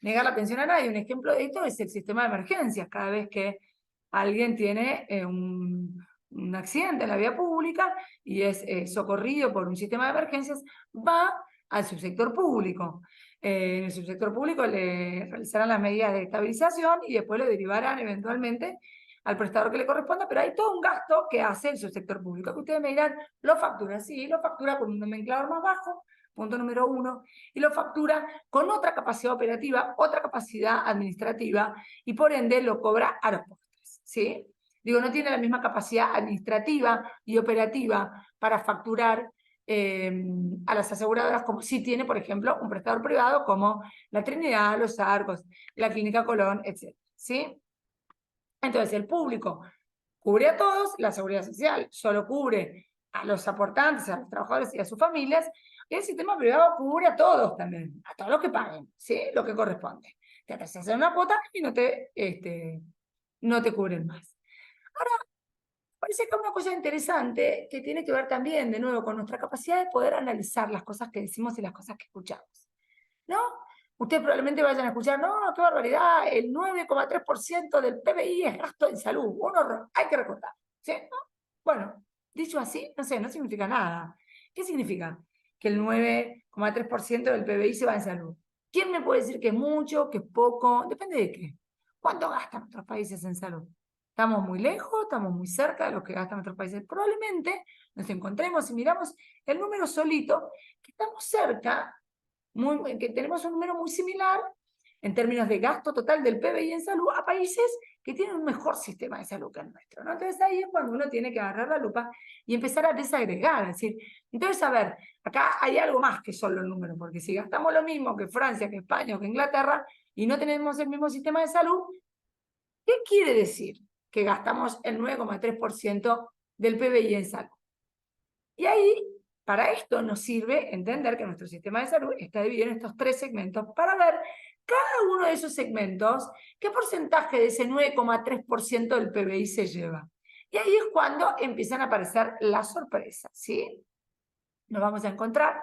negar la atención a nadie. Un ejemplo de esto es el sistema de emergencias. Cada vez que alguien tiene un accidente en la vía pública y es socorrido por un sistema de emergencias, va al subsector público. En el subsector público le realizarán las medidas de estabilización y después lo derivarán eventualmente al prestador que le corresponda, pero hay todo un gasto que hace el subsector público, que ustedes me dirán, lo factura, sí, lo factura con un nomenclador más bajo, punto número 1, y lo factura con otra capacidad operativa, otra capacidad administrativa, y por ende lo cobra a los postres, ¿sí? Digo, no tiene la misma capacidad administrativa y operativa para facturar a las aseguradoras como si tiene, por ejemplo, un prestador privado como la Trinidad, los Arcos, la Clínica Colón, etc. ¿Sí? Entonces, el público cubre a todos, la seguridad social solo cubre a los aportantes, a los trabajadores y a sus familias, y el sistema privado cubre a todos también, a todos los que paguen, ¿sí? Lo que corresponde. Te atrasas en una cuota y no te cubren más. Ahora, parece que una cosa interesante que tiene que ver también, de nuevo, con nuestra capacidad de poder analizar las cosas que decimos y las cosas que escuchamos, ¿no? Ustedes probablemente vayan a escuchar, no, qué barbaridad, el 9,3% del PBI es gasto en salud, un horror, hay que recortar, ¿sí? ¿No? Bueno, dicho así, no sé, no significa nada. ¿Qué significa? Que el 9,3% del PBI se va en salud. ¿Quién me puede decir que es mucho, que es poco? Depende de qué. ¿Cuánto gastan otros países en salud? ¿Estamos muy lejos? ¿Estamos muy cerca de lo que gastan otros países? Probablemente nos encontremos y miramos el número solito, que estamos cerca, que tenemos un número muy similar en términos de gasto total del PBI en salud a países que tienen un mejor sistema de salud que el nuestro, ¿no? Entonces ahí es cuando uno tiene que agarrar la lupa y empezar a desagregar, es decir, entonces a ver, acá hay algo más que solo el número, porque si gastamos lo mismo que Francia, que España o que Inglaterra y no tenemos el mismo sistema de salud, ¿qué quiere decir? Que gastamos el 9,3% del PBI en salud. Y ahí, para esto nos sirve entender que nuestro sistema de salud está dividido en estos 3 segmentos para ver cada uno de esos segmentos qué porcentaje de ese 9,3% del PBI se lleva. Y ahí es cuando empiezan a aparecer las sorpresas, ¿sí? Nos vamos a encontrar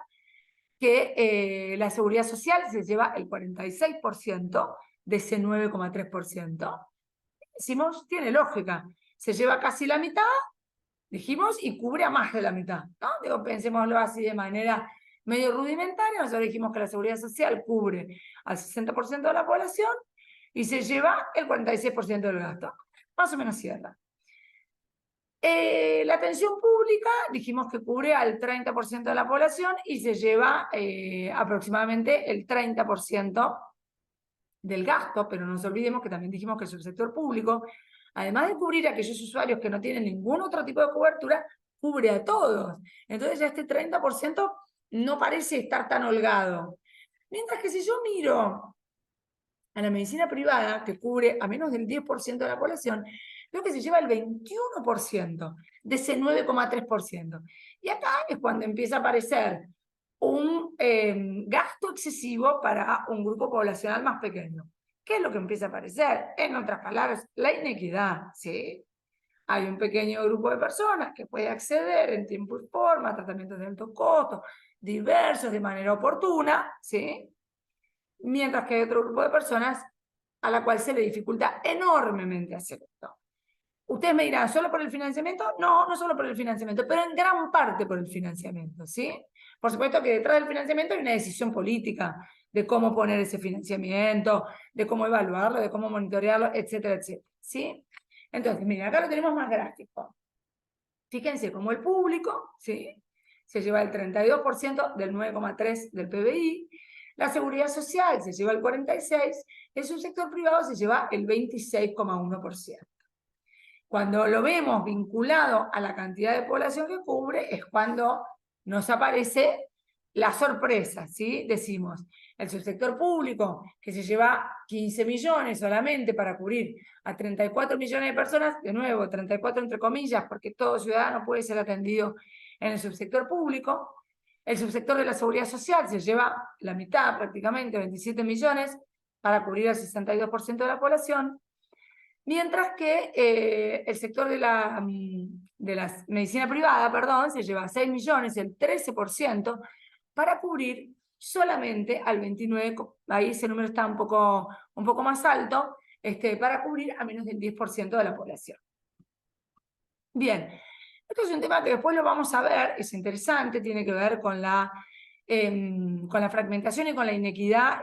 que la seguridad social se lleva el 46% de ese 9,3%. Decimos, tiene lógica, se lleva casi la mitad, dijimos, y cubre a más de la mitad, ¿no? Digo, pensémoslo así de manera medio rudimentaria. Nosotros dijimos que la seguridad social cubre al 60% de la población y se lleva el 46% del gasto. Más o menos cierra. La atención pública, dijimos que cubre al 30% de la población y se lleva aproximadamente el 30% del gasto, pero no nos olvidemos que también dijimos que el subsector público, además de cubrir a aquellos usuarios que no tienen ningún otro tipo de cobertura, cubre a todos. Entonces ya este 30% no parece estar tan holgado. Mientras que si yo miro a la medicina privada, que cubre a menos del 10% de la población, veo que se lleva el 21% de ese 9,3%. Y acá es cuando empieza a aparecer un gasto excesivo para un grupo poblacional más pequeño. ¿Qué es lo que empieza a aparecer? En otras palabras, la inequidad, ¿sí? Hay un pequeño grupo de personas que puede acceder en tiempo y forma a tratamientos de alto costo, diversos, de manera oportuna, ¿sí? Mientras que hay otro grupo de personas a la cual se le dificulta enormemente hacer esto. Ustedes me dirán, ¿solo por el financiamiento? No, no solo por el financiamiento, pero en gran parte por el financiamiento, ¿sí? Por supuesto que detrás del financiamiento hay una decisión política de cómo poner ese financiamiento, de cómo evaluarlo, de cómo monitorearlo, etcétera, etcétera, ¿sí? Entonces, miren, acá lo tenemos más gráfico. Fíjense cómo el público, ¿sí?, se lleva el 32% del 9,3% del PBI, la seguridad social se lleva el 46%, el subsector privado se lleva el 26,1%. Cuando lo vemos vinculado a la cantidad de población que cubre, es cuando nos aparece la sorpresa, ¿sí? Decimos, el subsector público, que se lleva 15 millones solamente para cubrir a 34 millones de personas, de nuevo, 34 entre comillas, porque todo ciudadano puede ser atendido en el subsector público. El subsector de la seguridad social se lleva la mitad, prácticamente, 27 millones, para cubrir al 62% de la población. Mientras que el sector de la medicina privada, perdón, se lleva 6 millones, el 13%, para cubrir solamente al 29%, ahí ese número está un poco más alto, para cubrir a menos del 10% de la población. Bien, esto es un tema que después lo vamos a ver, es interesante, tiene que ver con la fragmentación y con la inequidad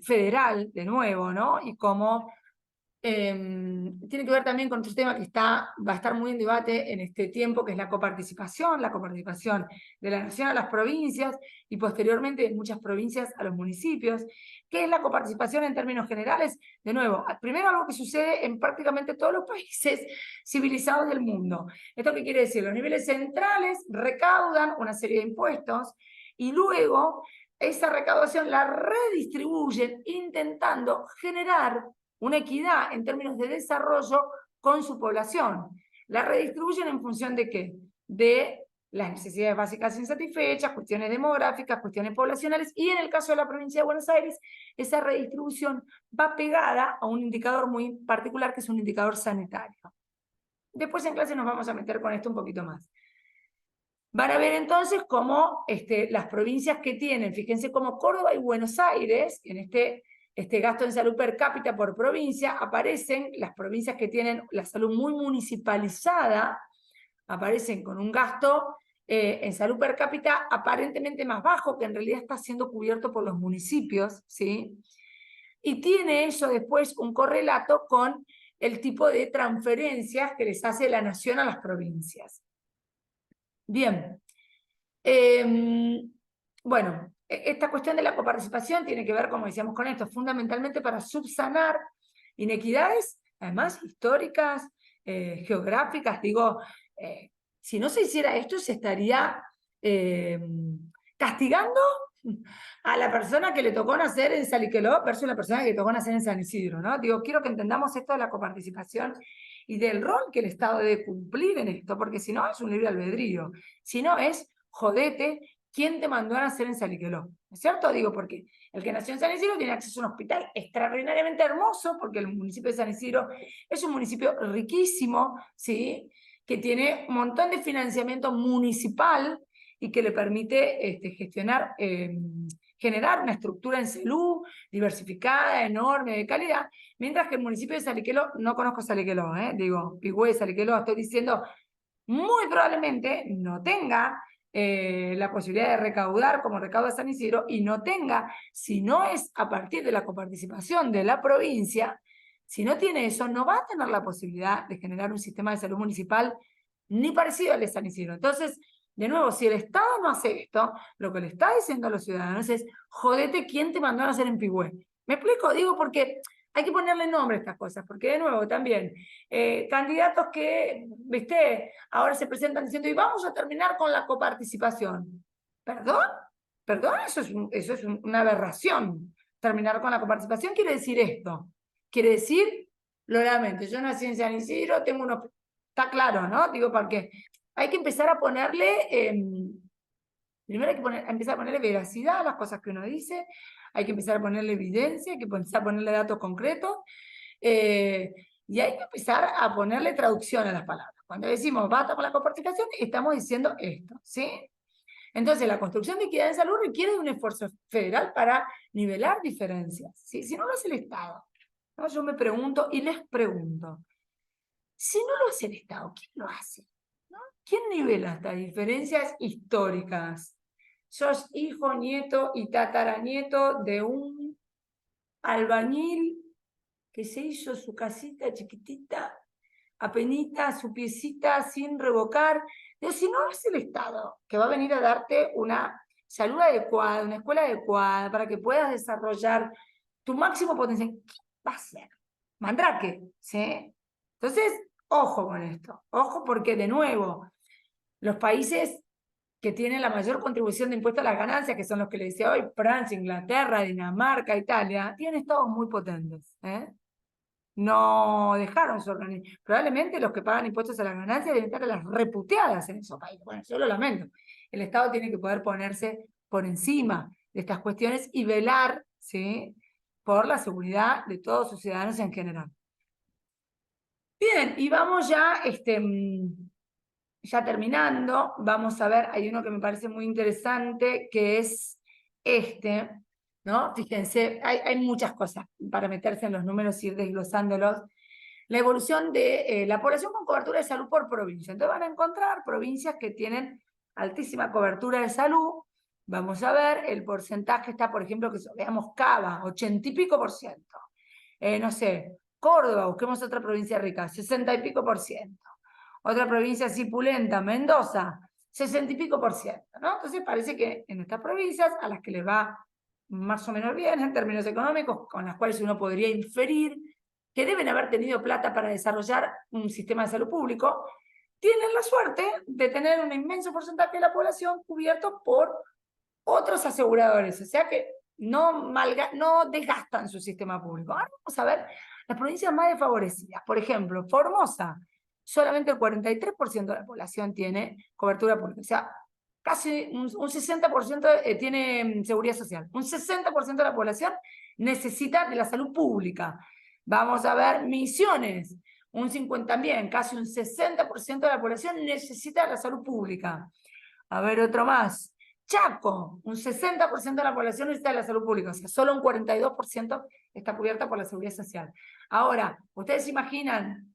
federal, de nuevo, ¿no? Y cómo tiene que ver también con otro tema que va a estar muy en debate en este tiempo, que es la coparticipación de la nación a las provincias y posteriormente de muchas provincias a los municipios. ¿Qué es la coparticipación en términos generales? De nuevo, primero algo que sucede en prácticamente todos los países civilizados del mundo. ¿Esto qué quiere decir? Los niveles centrales recaudan una serie de impuestos y luego esa recaudación la redistribuyen intentando generar una equidad en términos de desarrollo con su población. La redistribuyen en función de ¿qué? De las necesidades básicas insatisfechas, cuestiones demográficas, cuestiones poblacionales, y en el caso de la provincia de Buenos Aires, esa redistribución va pegada a un indicador muy particular, que es un indicador sanitario. Después en clase nos vamos a meter con esto un poquito más. Van a ver entonces cómo las provincias que tienen, fíjense como Córdoba y Buenos Aires, en este gasto en salud per cápita por provincia, aparecen las provincias que tienen la salud muy municipalizada, aparecen con un gasto en salud per cápita aparentemente más bajo, que en realidad está siendo cubierto por los municipios, ¿sí? Y tiene eso después un correlato con el tipo de transferencias que les hace la nación a las provincias. Bien. Bueno, esta cuestión de la coparticipación tiene que ver, como decíamos, con esto, fundamentalmente para subsanar inequidades, además históricas, geográficas. Digo, si no se hiciera esto, se estaría castigando a la persona que le tocó nacer en Saliqueló versus la persona que le tocó nacer en San Isidro, ¿no? Digo, quiero que entendamos esto de la coparticipación y del rol que el Estado debe cumplir en esto, porque si no es un libre albedrío, si no es jodete, ¿quién te mandó a nacer en Saliqueló? ¿No es cierto? Digo, porque el que nació en San Isidro tiene acceso a un hospital extraordinariamente hermoso, porque el municipio de San Isidro es un municipio riquísimo, ¿sí?, que tiene un montón de financiamiento municipal y que le permite generar una estructura en salud diversificada, enorme, de calidad, mientras que el municipio de Saliqueló, no conozco Saliqueló, digo, Pigüé, Saliqueló, estoy diciendo, muy probablemente no tenga la posibilidad de recaudar como recauda San Isidro, y no tenga, si no es a partir de la coparticipación de la provincia, si no tiene eso, no va a tener la posibilidad de generar un sistema de salud municipal ni parecido al de San Isidro. Entonces, de nuevo, si el Estado no hace esto, lo que le está diciendo a los ciudadanos es, jodete, ¿quién te mandó a hacer en Pigüé? ¿Me explico? Digo, porque hay que ponerle nombre a estas cosas, porque de nuevo también, candidatos que, viste, ahora se presentan diciendo, y vamos a terminar con la coparticipación. ¿Perdón? ¿Perdón? Eso es una aberración. Terminar con la coparticipación quiere decir esto. Quiere decir, lo lamento, yo nací en San Isidro, tengo unos... Está claro, ¿no? Digo, porque hay que empezar a ponerle... primero hay que empezar a ponerle veracidad a las cosas que uno dice, hay que empezar a ponerle evidencia, hay que empezar a ponerle datos concretos, y hay que empezar a ponerle traducción a las palabras. Cuando decimos basta con la coparticipación, estamos diciendo esto, ¿sí? Entonces, la construcción de equidad en salud requiere de un esfuerzo federal para nivelar diferencias, ¿sí? Si no lo hace el Estado, ¿no? Yo me pregunto y les pregunto, si no lo hace el Estado, ¿quién lo hace? ¿No? ¿Quién nivela estas diferencias históricas, sos hijo, nieto y tataranieto de un albañil que se hizo su casita chiquitita, apenita, su piecita, sin revocar. Pero si no es el Estado que va a venir a darte una salud adecuada, una escuela adecuada, para que puedas desarrollar tu máximo potencial, ¿qué va a hacer? Mandrake, ¿sí? Entonces, ojo con esto, ojo porque de nuevo, los países que tienen la mayor contribución de impuestos a las ganancias, que son los que le decía hoy, Francia, Inglaterra, Dinamarca, Italia, tienen estados muy potentes, ¿eh? No dejaron su organismo. Probablemente los que pagan impuestos a las ganancias deben estar a las reputeadas en esos países. Bueno, yo lo lamento. El Estado tiene que poder ponerse por encima de estas cuestiones y velar, ¿sí?, por la seguridad de todos sus ciudadanos en general. Bien, y vamos ya, ya terminando, vamos a ver, hay uno que me parece muy interesante, que es ¿no? Fíjense, hay muchas cosas para meterse en los números y ir desglosándolos. La evolución de la población con cobertura de salud por provincia. Entonces van a encontrar provincias que tienen altísima cobertura de salud. Vamos a ver, el porcentaje está, por ejemplo, que veamos Cava, 80 y pico por ciento. No sé, Córdoba, busquemos otra provincia rica, 60 y pico por ciento. Otra provincia así pulenta, Mendoza, 60 y pico por ciento, ¿no? Entonces parece que en estas provincias, a las que les va más o menos bien en términos económicos, con las cuales uno podría inferir que deben haber tenido plata para desarrollar un sistema de salud público, tienen la suerte de tener un inmenso porcentaje de la población cubierto por otros aseguradores, o sea que no desgastan su sistema público. Ahora vamos a ver las provincias más desfavorecidas. Por ejemplo, Formosa, solamente el 43% de la población tiene cobertura pública, o sea, casi un 60% tiene seguridad social. Un 60% de la población necesita de la salud pública. Vamos a ver Misiones, un 50% también, casi un 60% de la población necesita de la salud pública. A ver, otro más. Chaco, un 60% de la población necesita de la salud pública, o sea, solo un 42% está cubierta por la seguridad social. Ahora, ¿ustedes se imaginan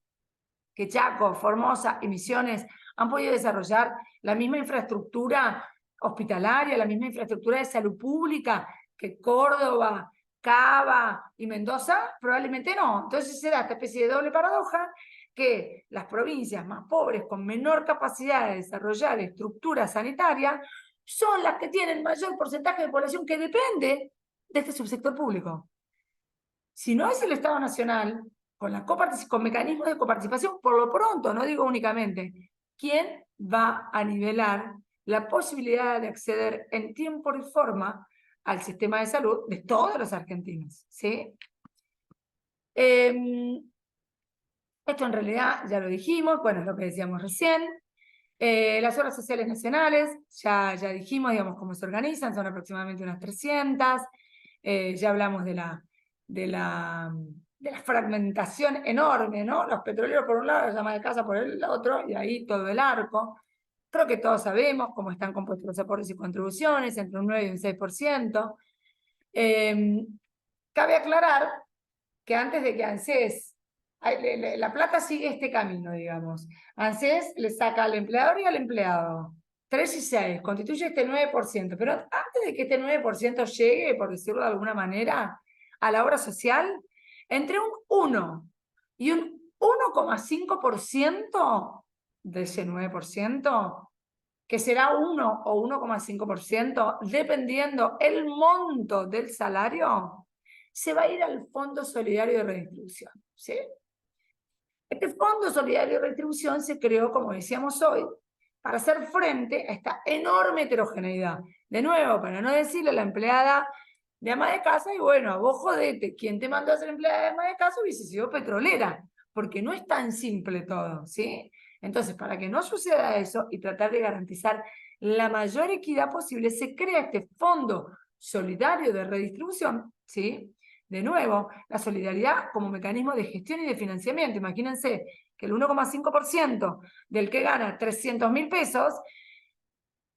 que Chaco, Formosa y Misiones han podido desarrollar la misma infraestructura hospitalaria, la misma infraestructura de salud pública que Córdoba, Cava y Mendoza? Probablemente no. Entonces se da esta especie de doble paradoja, que las provincias más pobres, con menor capacidad de desarrollar estructura sanitaria, son las que tienen mayor porcentaje de población que depende de este subsector público. Si no es el Estado Nacional, con mecanismos de coparticipación, por lo pronto, no digo únicamente, ¿quién va a nivelar la posibilidad de acceder en tiempo y forma al sistema de salud de todos los argentinos? ¿Sí? Esto en realidad ya lo dijimos, bueno, es lo que decíamos recién. Las obras sociales nacionales, ya dijimos, digamos, cómo se organizan, son aproximadamente unas 300. Ya hablamos de la fragmentación enorme, ¿no? Los petroleros por un lado, las llamas de casa por el otro, y ahí todo el arco. Creo que todos sabemos cómo están compuestos los aportes y contribuciones, entre un 9 y un 6%. Cabe aclarar que antes de que ANSES, la plata sigue este camino, digamos. ANSES le saca al empleador y al empleado 3 y 6, constituye este 9%, pero antes de que este 9% llegue, por decirlo de alguna manera, a la obra social, entre un 1 y un 1,5% de ese 9%, que será 1 o 1,5%, dependiendo el monto del salario, se va a ir al Fondo Solidario de Redistribución, ¿sí? Este Fondo Solidario de Redistribución se creó, como decíamos hoy, para hacer frente a esta enorme heterogeneidad. De nuevo, para no decirle a la empleada de ama de casa, y bueno, a vos jodete, quien te mandó a ser empleada de ama de casa hubiese sido petrolera, porque no es tan simple todo, ¿sí? Entonces, para que no suceda eso y tratar de garantizar la mayor equidad posible, se crea este Fondo Solidario de Redistribución, ¿sí? De nuevo, la solidaridad como mecanismo de gestión y de financiamiento. Imagínense que el 1,5% del que gana 300.000 pesos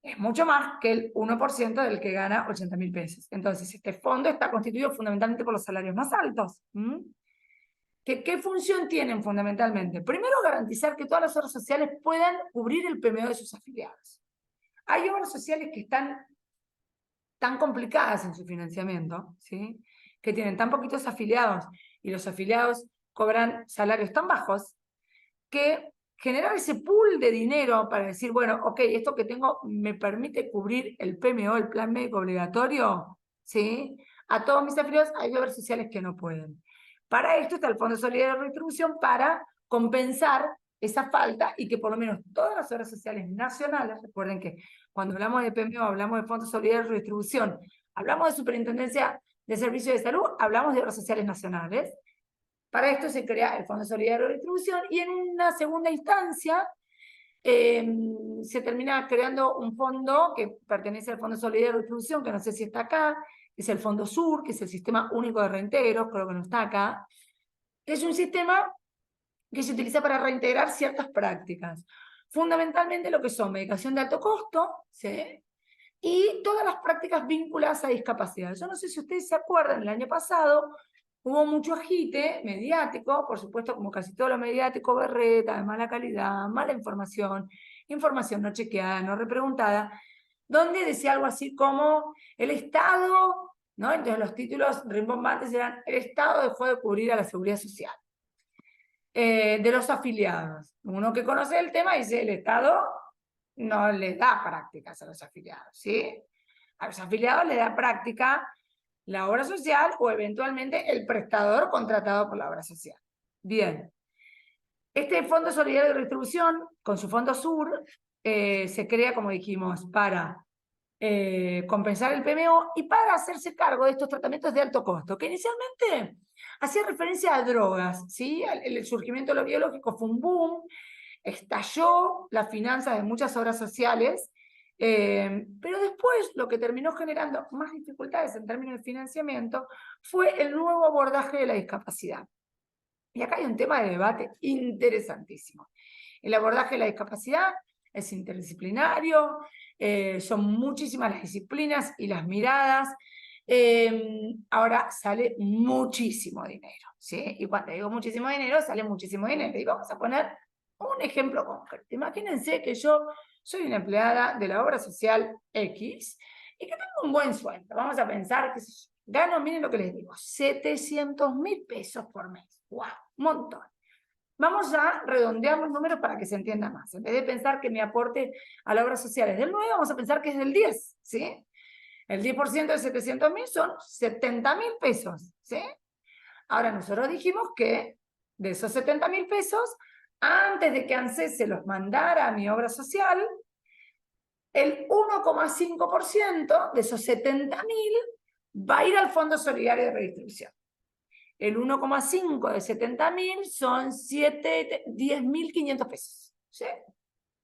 es mucho más que el 1% del que gana 80.000 pesos. Entonces, este fondo está constituido fundamentalmente por los salarios más altos. ¿Qué función tienen fundamentalmente? Primero, garantizar que todas las obras sociales puedan cubrir el PMO de sus afiliados. Hay obras sociales que están tan complicadas en su financiamiento, ¿sí? Que tienen tan poquitos afiliados y los afiliados cobran salarios tan bajos, que generar ese pool de dinero para decir, bueno, ok, esto que tengo me permite cubrir el PMO, el plan médico obligatorio, ¿sí? A todos mis afiliados hay obras sociales que no pueden. Para esto está el Fondo Solidario de Redistribución para compensar esa falta y que por lo menos todas las obras sociales nacionales, recuerden que cuando hablamos de PMO, hablamos de Fondo Solidario de Redistribución, hablamos de Superintendencia de Servicios de Salud, hablamos de obras sociales nacionales. Para esto se crea el Fondo Solidario de Redistribución y en una segunda instancia se termina creando un fondo que pertenece al Fondo Solidario de Redistribución, que no sé si está acá, es el Fondo Sur, que es el Sistema Único de Reintegros, creo que no está acá, que es un sistema que se utiliza para reintegrar ciertas prácticas. Fundamentalmente lo que son medicación de alto costo, ¿sí? Y todas las prácticas vinculadas a discapacidad. Yo no sé si ustedes se acuerdan, el año pasado hubo mucho agite mediático, por supuesto, como casi todo lo mediático, berreta, de mala calidad, mala información, información no chequeada, no repreguntada, donde decía algo así como el Estado, ¿no? Entonces los títulos rimbombantes eran: el Estado dejó de cubrir a la seguridad social de los afiliados. Uno que conoce el tema dice: el Estado no le da prácticas a los afiliados, ¿sí? A los afiliados le da práctica la obra social o eventualmente el prestador contratado por la obra social. Bien. Este Fondo Solidario de Redistribución, con su Fondo Sur, se crea, como dijimos, para compensar el PMO y para hacerse cargo de estos tratamientos de alto costo, que inicialmente hacía referencia a drogas, ¿sí? El surgimiento de lo biológico fue un boom, estalló las finanzas de muchas obras sociales, pero después lo que terminó generando más dificultades en términos de financiamiento fue el nuevo abordaje de la discapacidad. Y acá hay un tema de debate interesantísimo. El abordaje de la discapacidad es interdisciplinario, son muchísimas las disciplinas y las miradas. Ahora sale muchísimo dinero, ¿sí? Y cuando digo muchísimo dinero, sale muchísimo dinero. Y vamos a poner un ejemplo concreto. Imagínense que yo soy una empleada de la obra social X y que tengo un buen sueldo. Vamos a pensar que gano, miren lo que les digo, 700.000 pesos por mes. ¡Wow! Un montón. Vamos a redondear los números para que se entienda más. En vez de pensar que mi aporte a la obra social es del 9, vamos a pensar que es del 10, ¿sí? El 10% de 700.000 son 70.000 pesos, ¿sí? Ahora nosotros dijimos que de esos 70.000 pesos, antes de que ANSES se los mandara a mi obra social, el 1,5% de esos 70.000 va a ir al Fondo Solidario de Redistribución. El 1,5 de 70.000 son 10.500 pesos. ¿Sí?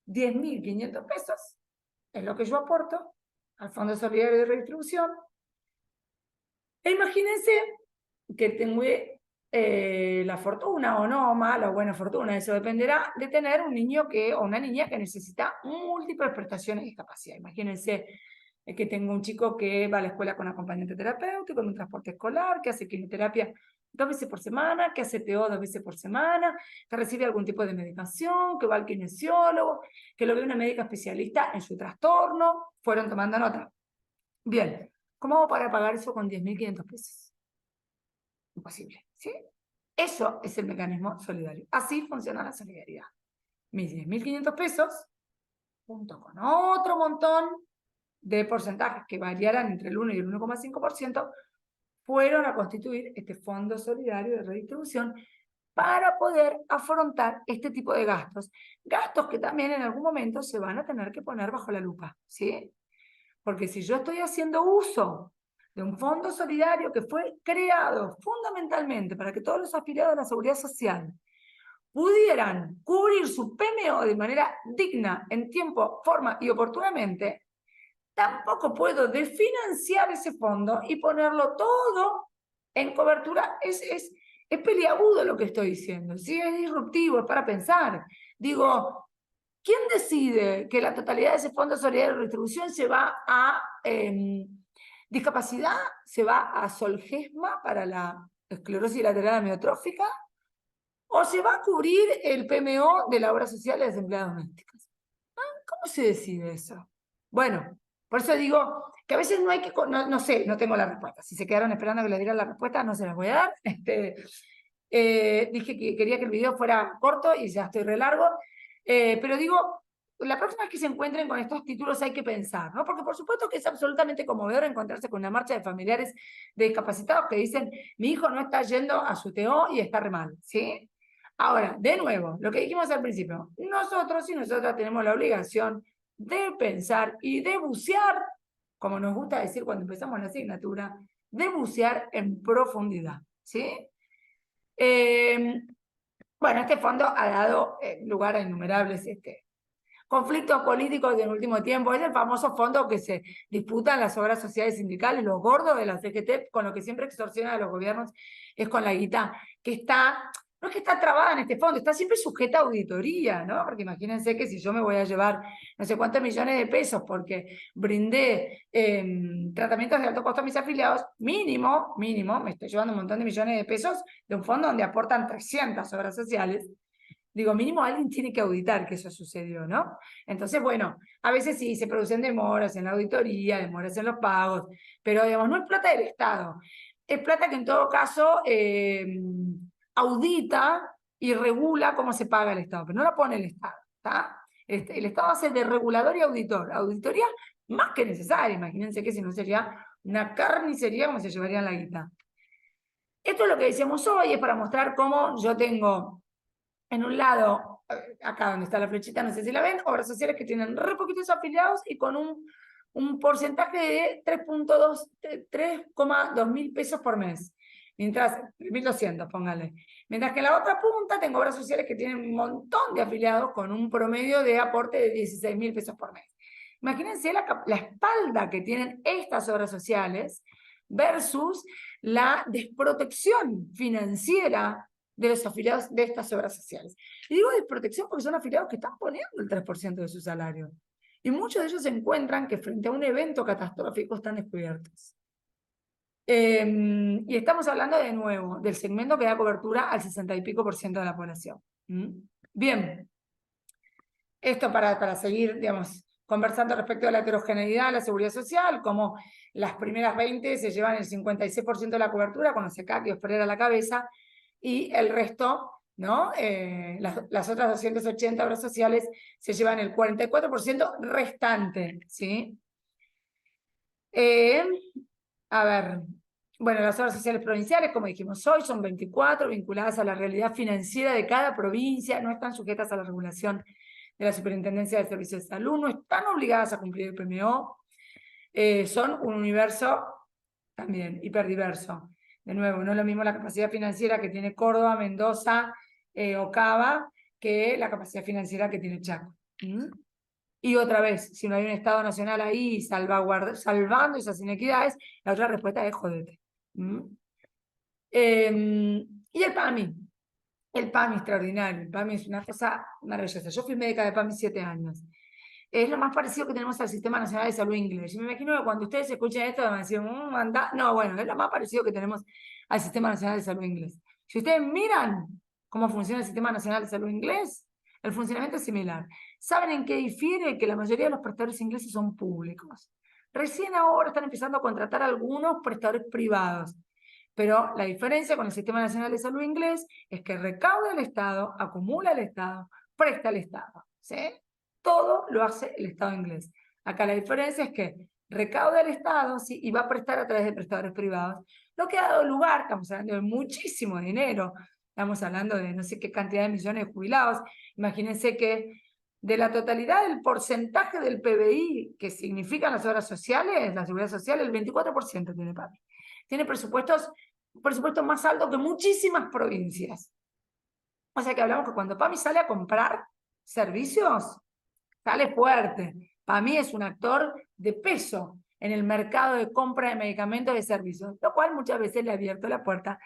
10.500 pesos es lo que yo aporto al Fondo Solidario de Redistribución. E imagínense que tengo la fortuna o no, mala o buena fortuna, eso dependerá de tener un niño o una niña que necesita múltiples prestaciones de discapacidad. Imagínense que tengo un chico que va a la escuela con acompañante terapéutico, con un transporte escolar, que hace quimioterapia 2 veces por semana, que hace TO 2 veces por semana, que recibe algún tipo de medicación, que va al kinesiólogo, que lo ve una médica especialista en su trastorno. Fueron tomando nota. Bien, ¿cómo hago para pagar eso con 10.500 pesos? Imposible, ¿sí? Eso es el mecanismo solidario. Así funciona la solidaridad. Mis 10.500 pesos, junto con otro montón de porcentajes que variarán entre el 1 y el 1,5%, fueron a constituir este Fondo Solidario de Redistribución para poder afrontar este tipo de gastos. Gastos que también en algún momento se van a tener que poner bajo la lupa, ¿sí? Porque si yo estoy haciendo uso de un fondo solidario que fue creado fundamentalmente para que todos los afiliados a la seguridad social pudieran cubrir su PMO de manera digna, en tiempo, forma y oportunamente, tampoco puedo desfinanciar ese fondo y ponerlo todo en cobertura. Es peliagudo lo que estoy diciendo, ¿sí? Es disruptivo, es para pensar. Digo, ¿quién decide que la totalidad de ese Fondo Solidario de Redistribución se va a discapacidad, se va a Solgesma para la esclerosis lateral amiotrófica, o se va a cubrir el PMO de la obra social de las empleadas domésticas? ¿Cómo se decide eso? Bueno, por eso digo, que a veces no hay que, no sé, no tengo la respuesta. Si se quedaron esperando que les diera la respuesta, no se las voy a dar. Dije que quería que el video fuera corto y ya estoy re largo. Pero digo, la próxima vez que se encuentren con estos títulos hay que pensar, ¿no? Porque por supuesto que es absolutamente conmovedor encontrarse con una marcha de familiares de discapacitados que dicen, mi hijo no está yendo a su TO y está re mal, ¿sí? Ahora, de nuevo, lo que dijimos al principio, nosotros y nosotras tenemos la obligación de pensar y de bucear, como nos gusta decir cuando empezamos la asignatura, de bucear en profundidad, ¿sí? Bueno, este fondo ha dado lugar a innumerables conflictos políticos en el último tiempo. Es el famoso fondo que se disputan las obras sociales sindicales, los gordos de la CGT, con lo que siempre extorsionan a los gobiernos, es con la guita que está, no es que está trabada en este fondo, está siempre sujeta a auditoría, ¿no? Porque imagínense que si yo me voy a llevar no sé cuántos millones de pesos porque brindé tratamientos de alto costo a mis afiliados, mínimo, me estoy llevando un montón de millones de pesos de un fondo donde aportan 300 obras sociales. Digo, mínimo alguien tiene que auditar que eso sucedió, ¿no? Entonces, bueno, a veces sí se producen demoras en la auditoría, demoras en los pagos, pero digamos, no es plata del Estado. Es plata que en todo caso audita y regula cómo se paga el Estado, pero no la pone el Estado, ¿está? El Estado hace de regulador y auditor. Auditoría más que necesaria. Imagínense que si no sería una carnicería como se llevarían la guita. Esto es lo que decíamos hoy, es para mostrar cómo yo tengo en un lado, acá donde está la flechita, no sé si la ven, obras sociales que tienen re poquitos afiliados y con un porcentaje de 3,2 mil pesos por mes. Mientras, 1.200, póngale. Mientras que en la otra punta tengo obras sociales que tienen un montón de afiliados con un promedio de aporte de 16.000 pesos por mes. Imagínense la espalda que tienen estas obras sociales versus la desprotección financiera de los afiliados de estas obras sociales. Y digo desprotección porque son afiliados que están poniendo el 3% de su salario. Y muchos de ellos se encuentran que frente a un evento catastrófico están descubiertos. Y estamos hablando de nuevo del segmento que da cobertura al 60 y pico % de la población. Bien, esto para seguir, digamos, conversando respecto a la heterogeneidad de la seguridad social, como las primeras 20 se llevan el 56% de la cobertura, con los CECAC y Osprera a la cabeza, y el resto, ¿no? Las otras 280 obras sociales se llevan el 44% restante, ¿sí? A ver, bueno, las obras sociales provinciales, como dijimos hoy, son 24, vinculadas a la realidad financiera de cada provincia, no están sujetas a la regulación de la Superintendencia de Servicios de Salud, no están obligadas a cumplir el PMO, son un universo también hiperdiverso. De nuevo, no es lo mismo la capacidad financiera que tiene Córdoba, Mendoza o Cava que la capacidad financiera que tiene Chaco. Y otra vez, si no hay un Estado nacional ahí salvando esas inequidades, la otra respuesta es jodete. Y el PAMI. El PAMI extraordinario. El PAMI es una cosa maravillosa. Yo fui médica de PAMI 7 años. Es lo más parecido que tenemos al Sistema Nacional de Salud Inglés. Yo me imagino que cuando ustedes escuchen esto van a decir, anda. No, bueno, es lo más parecido que tenemos al Sistema Nacional de Salud Inglés. Si ustedes miran cómo funciona el Sistema Nacional de Salud Inglés, el funcionamiento es similar. ¿Saben en qué difiere? Que la mayoría de los prestadores ingleses son públicos. Recién ahora están empezando a contratar algunos prestadores privados. Pero la diferencia con el Sistema Nacional de Salud Inglés es que recauda el Estado, acumula el Estado, presta el Estado. ¿Sí? Todo lo hace el Estado inglés. Acá la diferencia es que recauda el Estado, ¿sí? Y va a prestar a través de prestadores privados, lo que ha dado lugar, estamos hablando de muchísimo dinero, estamos hablando de no sé qué cantidad de millones de jubilados. Imagínense que de la totalidad del porcentaje del PBI que significan las obras sociales, la seguridad social, el 24% tiene PAMI. Tiene un presupuesto más alto que muchísimas provincias. O sea que hablamos que cuando PAMI sale a comprar servicios, sale fuerte. Para mí es un actor de peso en el mercado de compra de medicamentos y servicios, lo cual muchas veces le ha abierto la puerta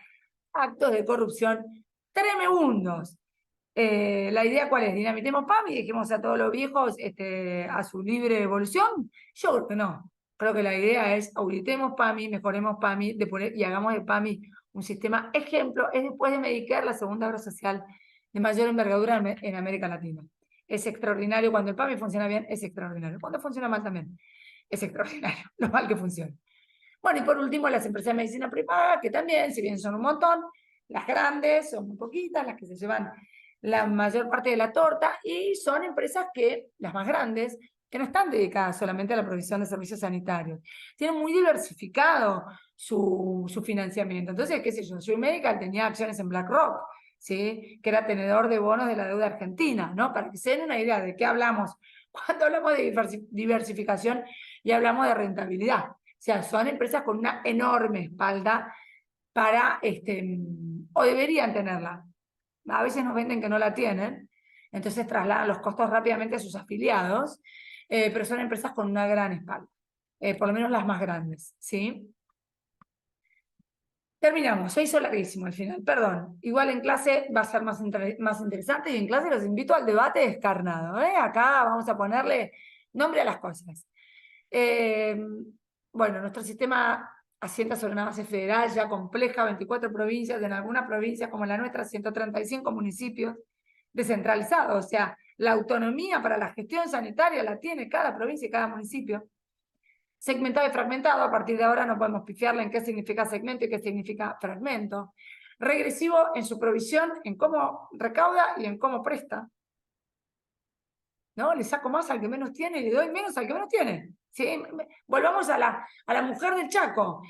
a actos de corrupción tremendos. ¿La idea cuál es? ¿Dinamitemos PAMI y dejemos a todos los viejos a su libre evolución? Yo creo que no. Creo que la idea es auditemos PAMI, mejoremos PAMI y hagamos de PAMI un sistema ejemplo. Es después de Medicare la segunda obra social de mayor envergadura en América Latina. Es extraordinario. Cuando el PAMI funciona bien, es extraordinario. Cuando funciona mal también. Es extraordinario lo mal que funciona. Bueno, y por último, las empresas de medicina prepaga, que también, si bien son un montón, las grandes son muy poquitas, las que se llevan la mayor parte de la torta, y son empresas que, las más grandes, que no están dedicadas solamente a la provisión de servicios sanitarios. Tienen muy diversificado su financiamiento. Entonces, qué sé yo, Sui Medical tenía acciones en BlackRock, ¿sí? Que era tenedor de bonos de la deuda argentina, ¿no? Para que se den una idea de qué hablamos cuando hablamos de diversificación y hablamos de rentabilidad. O sea, son empresas con una enorme espalda para, o deberían tenerla. A veces nos venden que no la tienen, entonces trasladan los costos rápidamente a sus afiliados, pero son empresas con una gran espalda, por lo menos las más grandes, ¿sí? Terminamos, se hizo larguísimo al final, perdón. Igual en clase va a ser más interesante y en clase los invito al debate descarnado, ¿eh? Acá vamos a ponerle nombre a las cosas. Eh, bueno, nuestro sistema asienta sobre una base federal ya compleja, 24 provincias, en algunas provincias como la nuestra, 135 municipios descentralizados. O sea, la autonomía para la gestión sanitaria la tiene cada provincia y cada municipio. Segmentado y fragmentado, a partir de ahora no podemos pifiarle en qué significa segmento y qué significa fragmento. Regresivo en su provisión, en cómo recauda y en cómo presta. ¿No? Le saco más al que menos tiene y le doy menos al que menos tiene. ¿Sí? Volvamos a la mujer del Chaco.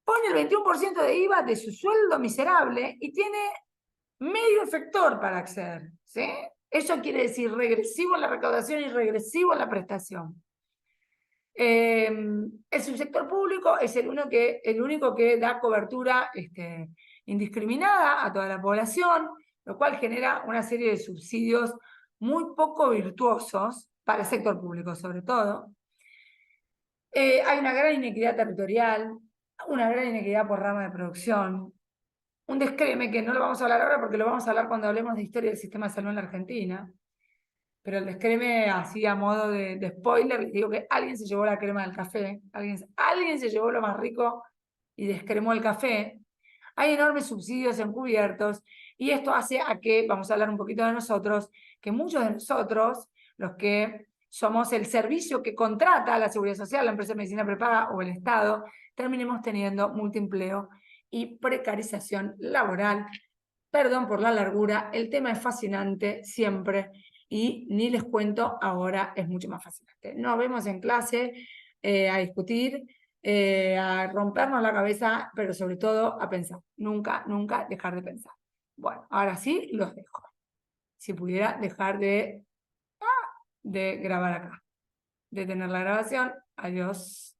Pone el 21% de IVA de su sueldo miserable y tiene medio efector para acceder. ¿Sí? Eso quiere decir regresivo en la recaudación y regresivo en la prestación. El subsector público es el único que da cobertura indiscriminada a toda la población, lo cual genera una serie de subsidios muy poco virtuosos para el sector público, sobre todo. Hay una gran inequidad territorial, una gran inequidad por rama de producción, un descreme que no lo vamos a hablar ahora porque lo vamos a hablar cuando hablemos de historia del sistema de salud en la Argentina. Pero el descreme, así a modo de spoiler, les digo que alguien se llevó la crema del café, alguien se llevó lo más rico y descremó el café. Hay enormes subsidios encubiertos y esto hace a que, vamos a hablar un poquito de nosotros, que muchos de nosotros, los que somos el servicio que contrata la Seguridad Social, la empresa de medicina prepaga o el Estado, terminemos teniendo multiempleo y precarización laboral. Perdón por la largura, el tema es fascinante siempre y ni les cuento, ahora es mucho más fascinante. Nos vemos en clase a discutir, a rompernos la cabeza, pero sobre todo a pensar. Nunca, nunca dejar de pensar. Bueno, ahora sí los dejo. Si pudiera dejar de grabar acá, de tener la grabación. Adiós.